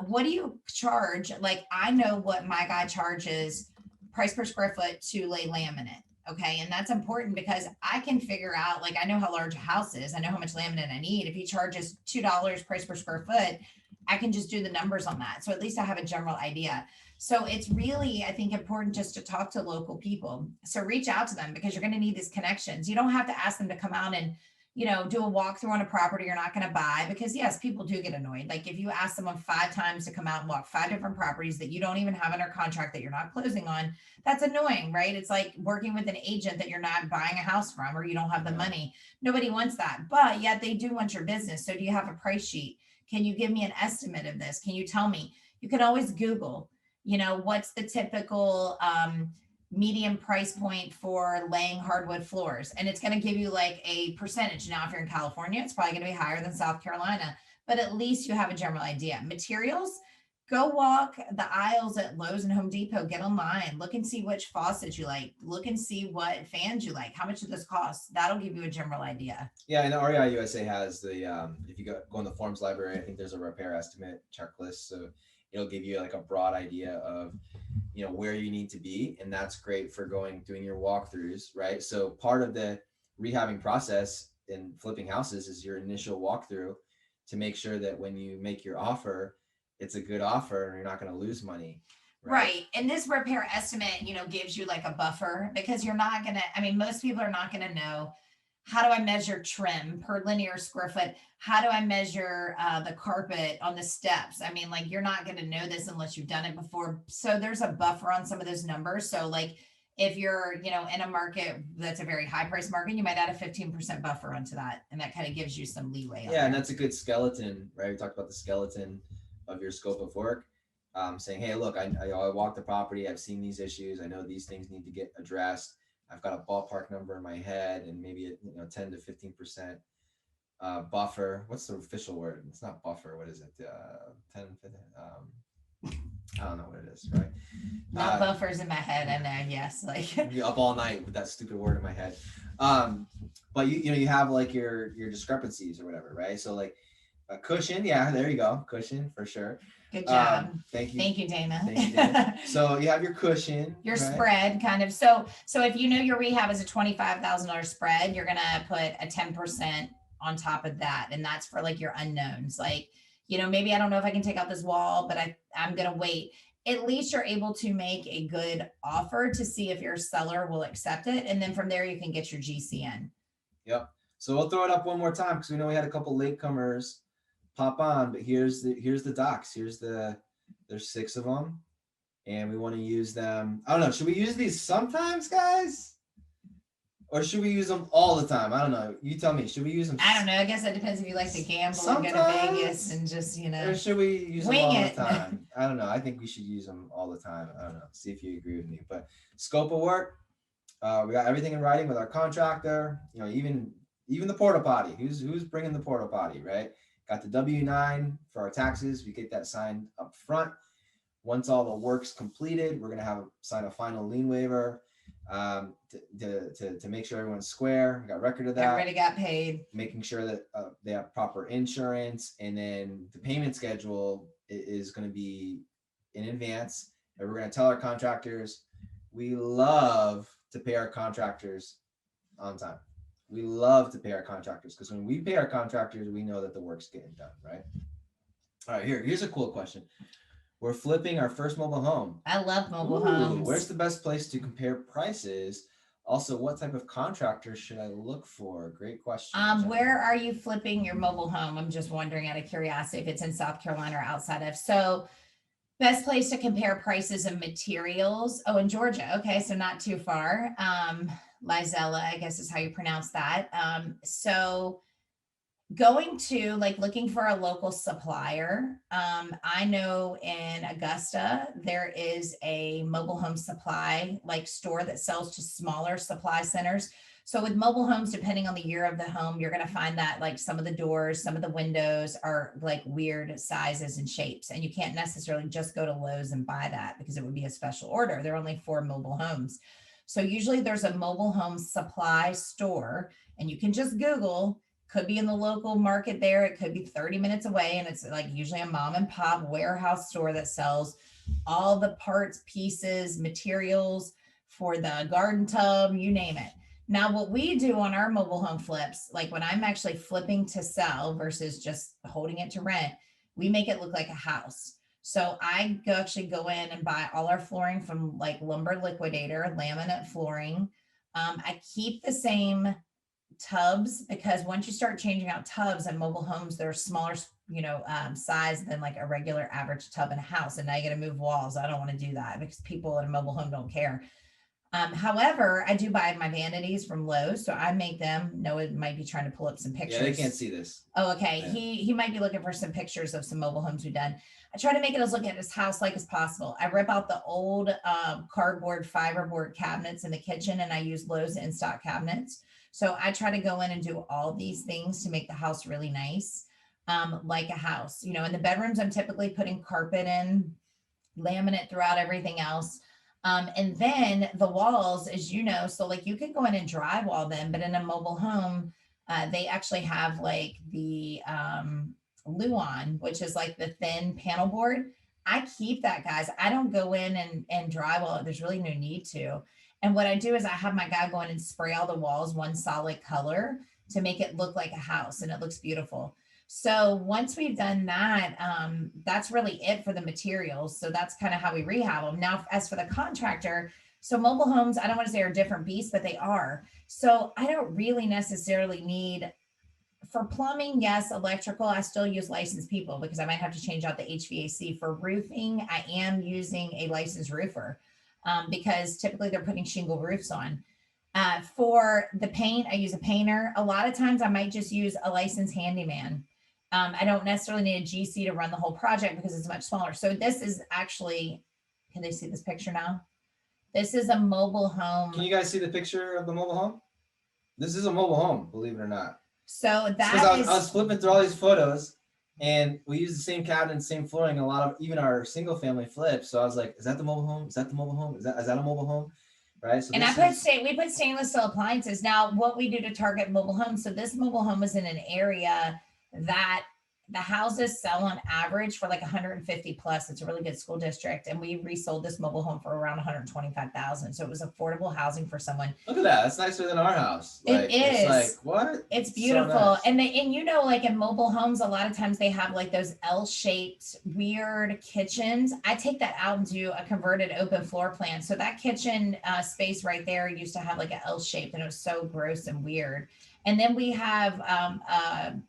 What do you charge? Like, I know what my guy charges price per square foot to lay laminate. Okay. And that's important because I can figure out, like, I know how large a house is. I know how much laminate I need. If he charges $2 price per square foot, I can just do the numbers on that. So at least I have a general idea. So it's really, I think, important just to talk to local people. So reach out to them because you're going to need these connections. You don't have to ask them to come out and, do a walkthrough on a property you're not going to buy, because yes, people do get annoyed. Like if you ask someone 5 times to come out and walk 5 different properties that you don't even have under contract that you're not closing on, that's annoying, right? It's like working with an agent that you're not buying a house from, or you don't have the money. Nobody wants that, but yet they do want your business. So do you have a price sheet? Can you give me an estimate of this? Can you tell me? You can always Google, what's the typical medium price point for laying hardwood floors? And it's going to give you like a percentage. Now, if you're in California, it's probably going to be higher than South Carolina, but at least you have a general idea. Materials, go walk the aisles at Lowe's and Home Depot, get online, look and see which faucets you like, look and see what fans you like, how much does this cost? That'll give you a general idea. Yeah, and REI USA has the if you go in the forms library, I think there's a repair estimate checklist, so it'll give you like a broad idea of where you need to be, and that's great for doing your walkthroughs, right? So part of the rehabbing process in flipping houses is your initial walkthrough to make sure that when you make your offer, it's a good offer and you're not going to lose money. Right. And this repair estimate, gives you like a buffer, because you're not going to, most people are not going to know, how do I measure trim per linear square foot? How do I measure the carpet on the steps? Like you're not going to know this unless you've done it before. So there's a buffer on some of those numbers. So like if you're, in a market that's a very high price market, you might add a 15% buffer onto that. And that kind of gives you some leeway. Yeah. And that's a good skeleton, right? We talked about the skeleton of your scope of work. Saying, hey, look, I walked the property. I've seen these issues. I know these things need to get addressed. I've got a ballpark number in my head and maybe a 10 to 15% buffer. What's the official word? It's not buffer. What is it? 10, 15, I don't know what it is, right? Not buffers in my head. I know. Yes. Like you're up all night with that stupid word in my head. But you have like your discrepancies or whatever, right? So like a cushion. Yeah, there you go. Cushion for sure. Good job. Thank you. Thank you, Dana. Thank you, Dana. So you have your cushion. Your right? Spread kind of. So if your rehab is a $25,000 spread, you're going to put a 10% on top of that. And that's for like your unknowns. Like, maybe I don't know if I can take out this wall, but I'm going to wait. At least you're able to make a good offer to see if your seller will accept it. And then from there, you can get your GCN. Yep. So we'll throw it up one more time because we know we had a couple latecomers pop on, but here's the docs. There's 6 of them, and we want to use them. I don't know. Should we use these sometimes, guys? Or should we use them all the time? I don't know. You tell me. Should we use them? I don't know. I guess it depends if you like to gamble sometimes, and go to Vegas and just, Or should we use them all the time? I don't know. I think we should use them all the time. I don't know. See if you agree with me. But scope of work, we got everything in writing with our contractor. Even the porta potty. Who's bringing the porta potty, right? Got the W-9 for our taxes. We get that signed up front. Once all the work's completed, we're going to sign a final lien waiver to make sure everyone's square. We got record of that. Everybody got paid. Making sure that they have proper insurance. And then the payment schedule is going to be in advance. And we're going to tell our contractors, we love to pay our contractors on time. We love to pay our contractors because when we pay our contractors, we know that the work's getting done, right? All right, here's a cool question. We're flipping our first mobile home. I love mobile homes. Where's the best place to compare prices? Also, what type of contractor should I look for? Great question. Where are you flipping your mobile home? I'm just wondering out of curiosity if it's in South Carolina or outside of. So best place to compare prices of materials. Oh, in Georgia. Okay, so not too far. Lizella, I guess is how you pronounce that. So going to looking for a local supplier. I know in Augusta, there is a mobile home supply store that sells to smaller supply centers. So with mobile homes, depending on the year of the home, you're going to find that some of the doors, some of the windows are weird sizes and shapes. And you can't necessarily just go to Lowe's and buy that because it would be a special order. There are only 4 mobile homes. So usually there's a mobile home supply store and you can just Google, could be in the local market there. It could be 30 minutes away. And it's usually a mom and pop warehouse store that sells all the parts, pieces, materials for the garden tub, you name it. Now, what we do on our mobile home flips, when I'm actually flipping to sell versus just holding it to rent, we make it look like a house. So I actually go in and buy all our flooring from like Lumber Liquidator, laminate flooring. I keep the same tubs because once you start changing out tubs in mobile homes, they're smaller, size than like a regular average tub in a house. And now you got to move walls. I don't want to do that because people in a mobile home don't care. However, I do buy my vanities from Lowe's, so I make them. Noah might be trying to pull up some pictures. Yeah, they can't see this. Oh, okay. Yeah. He might be looking for some pictures of some mobile homes we've done. I try to make it as look at his house like as possible. I rip out the old cardboard fiberboard cabinets in the kitchen, and I use Lowe's in stock cabinets. So I try to go in and do all these things to make the house really nice, like a house. In the bedrooms, I'm typically putting carpet in, laminate throughout everything else. And then the walls, as you know, so like you can go in and drywall them, but in a mobile home, they actually have like the Luan, which is like the thin panel board. I keep that, guys. I don't go in and drywall it. There's really no need to. And what I do is I have my guy go in and spray all the walls one solid color to make it look like a house, and it looks beautiful. So once we've done that, that's really it for the materials. So that's kind of how we rehab them. Now, as for the contractor, so mobile homes, I don't want to say are different beasts, but they are. So I don't really necessarily need, for plumbing, yes, electrical, I still use licensed people because I might have to change out the HVAC. For roofing, I am using a licensed roofer because typically they're putting shingle roofs on. For the paint, I use a painter. A lot of times I might just use a licensed handyman. I don't necessarily need a GC to run the whole project because it's much smaller. So this is actually, can they see this picture now? This is a mobile home. Can you guys see the picture of the mobile home? This is a mobile home, believe it or not. So that I was flipping through all these photos, and we use the same cabinet, same flooring, a lot of even our single family flips. So I was like, is that the mobile home? Is that the mobile home? Is that a mobile home? Right. So we put stainless steel appliances. Now, what we do to target mobile homes. So this mobile home is in an area that the houses sell on average for like 150 plus. It's a really good school district. And we resold this mobile home for around 125,000. So it was affordable housing for someone. Look at that. That's nicer than our house. It is. It's like, what? It's beautiful. So nice. And like in mobile homes, a lot of times they have like those L-shaped weird kitchens. I take that out and do a converted open floor plan. So that kitchen space right there used to have like an L-shaped, and it was so gross and weird. And then we have a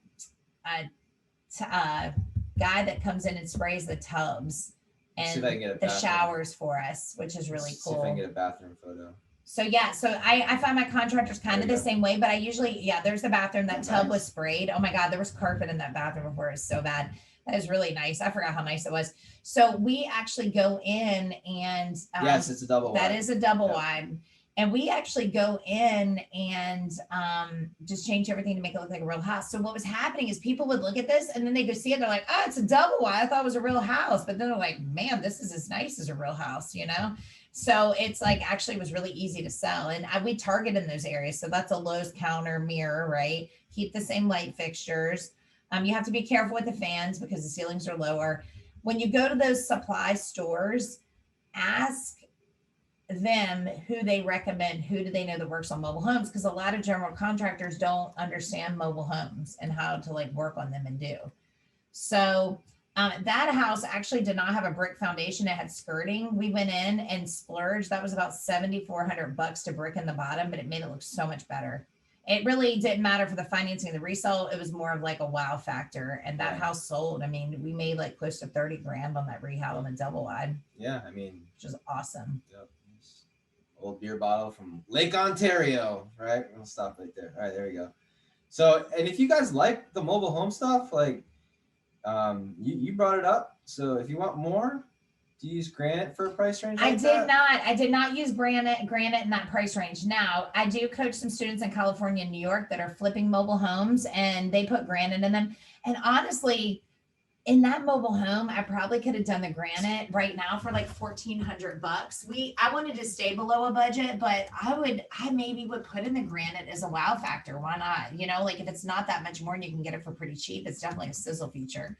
guy that comes in and sprays the tubs and the showers for us, which is really cool. See if I can get a bathroom photo. So yeah, so I find my contractors kind of the same way, but I usually, there's the bathroom. That tub was sprayed. Oh my God, there was carpet in that bathroom before. It was so bad. That is really nice. I forgot how nice it was. So we actually go in and yes, it's a double wide. That is a double wide. And we actually go in and just change everything to make it look like a real house. So what was happening is people would look at this and then they go see it. They're like, oh, it's a double wide. I thought it was a real house. But then they're like, man, this is as nice as a real house, So it's like actually was really easy to sell. And we target in those areas. So that's a Lowe's counter mirror, right? Keep the same light fixtures. You have to be careful with the fans because the ceilings are lower. When you go to those supply stores, ask them who they recommend, who do they know that works on mobile homes, because a lot of general contractors don't understand mobile homes and how to like work on them and do. So that house actually did not have a brick foundation. It had skirting. We went in and splurged. That was about $7,400 to brick in the bottom, but it made it look so much better. It really didn't matter for the financing and the resale. It was more of like a wow factor. And that house sold. I mean, we made like close to 30 grand on that rehab on the double wide. Yeah, I mean, which is awesome. Yep. Old beer bottle from Lake Ontario, right? We'll stop right there. All right, there we go. So, and if you guys like the mobile home stuff, like you brought it up. So if you want more, do you use granite for a price range? I did not use granite in that price range. Now, I do coach some students in California and New York that are flipping mobile homes, and they put granite in them. And honestly, in that mobile home, I probably could have done the granite right now for like $1,400. I wanted to stay below a budget, but I maybe would put in the granite as a wow factor. Why not? Like if it's not that much more and you can get it for pretty cheap, it's definitely a sizzle feature.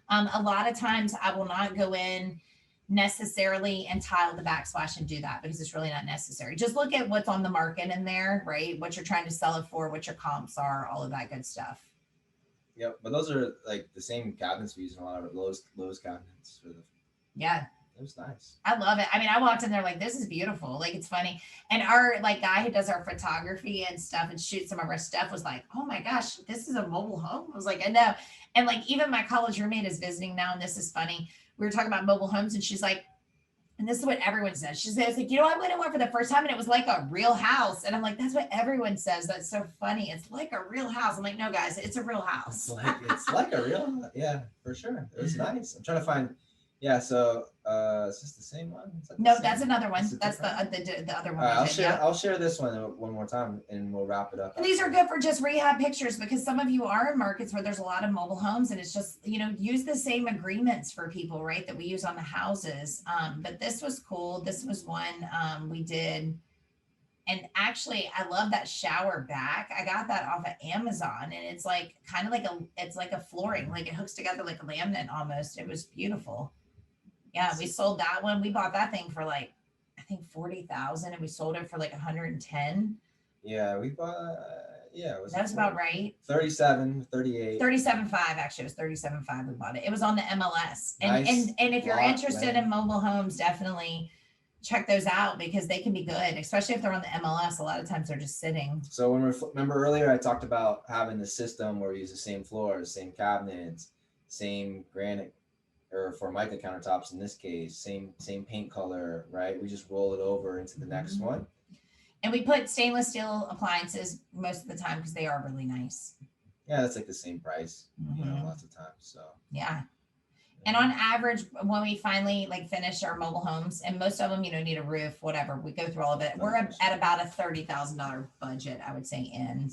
A lot of times I will not go in necessarily and tile the backsplash and do that because it's really not necessary. Just look at what's on the market in there, right? What you're trying to sell it for, what your comps are, all of that good stuff. Yep. But those are like the same cabinets we use in a lot of Lowe's cabinets for the. Yeah. It was nice. I love it. I mean, I walked in there like, this is beautiful. Like, it's funny. And our like guy who does our photography and stuff and shoots some of our stuff was like, oh my gosh, this is a mobile home. I was like, I know. And like, even my college roommate is visiting now. And this is funny. We were talking about mobile homes and she's like, and this is what everyone says. She says, like, I went in one for the first time and it was like a real house. And I'm like, that's what everyone says. That's so funny. It's like a real house. I'm like, no, guys, it's a real house. It's like a real, yeah, for sure. It was nice. I'm trying to find, yeah. So, is this the same one? No, that's another one. That's the other one. I'll share this one one more time and we'll wrap it up. And these are good for just rehab pictures because some of you are in markets where there's a lot of mobile homes and it's just, use the same agreements for people, right? That we use on the houses. But this was cool. This was one we did. And actually, I love that shower back. I got that off of Amazon and it's like kind of like it's like a flooring, like it hooks together like a laminate almost. It was beautiful. Yeah, we sold that one. We bought that thing for like, I think 40,000 and we sold it for like 110. Yeah, we bought, That was about right. 37, 38. 37.5 actually. It was 37.5 we bought it. It was on the MLS. And Nice and if you're lot, interested man. in mobile homes, definitely check those out because they can be good, especially if they're on the MLS. A lot of times they're just sitting. So remember earlier I talked about having the system where we use the same floors, same cabinets, same granite or Formica countertops in this case, same paint color, right? We just roll it over into the next one. And we put stainless steel appliances most of the time because they are really nice. Yeah, that's like the same price, lots of times. So yeah. And on average, when we finally like finish our mobile homes, and most of them, need a roof, whatever, we go through all of it. We're at about a $30,000 budget, I would say. In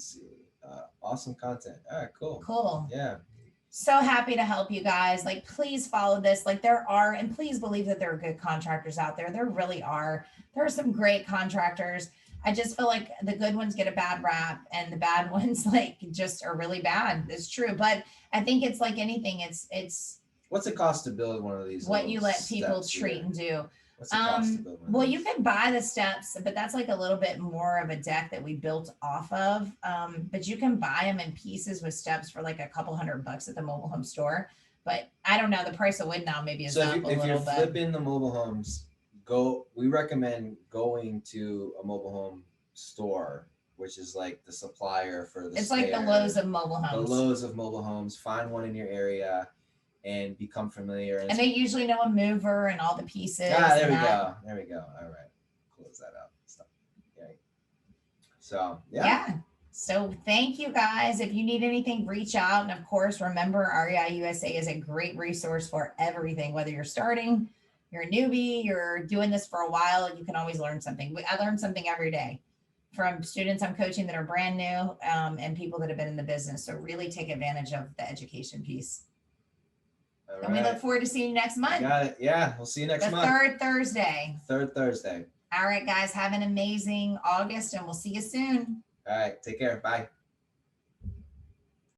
awesome content. All right, cool. Cool. Yeah. So happy to help you guys. Like, please follow this. Like, and please believe that there are good contractors out there. There really are. There are some great contractors. I just feel like the good ones get a bad rap and the bad ones like just are really bad. It's true. But I think it's like anything. It's what's it cost to build one of these? What you let people treat and do. What's it cost to build one well, you can buy the steps, but that's like a little bit more of a deck that we built off of. But you can buy them in pieces with steps for like a couple $100 at the mobile home store. But I don't know, the price of wood now maybe is up a little bit. If you're flipping the mobile homes, we recommend going to a mobile home store, which is like the supplier for the It's like the Lowe's of mobile homes. The Lowe's of mobile homes. Find one in your area and become familiar. And they usually know a mover and all the pieces. There we go. There we go. All right. Close that up. Stop. Okay. So, yeah. So thank you guys. If you need anything, reach out. And of course, remember REI USA is a great resource for everything, whether you're starting, you're a newbie, you're doing this for a while, you can always learn something. I learn something every day from students I'm coaching that are brand new and people that have been in the business. So really take advantage of the education piece. All and we look forward to seeing you next month. Got it. Yeah, we'll see you next month. Third Thursday. Third Thursday. All right, guys, have an amazing August and we'll see you soon. All right, take care. Bye.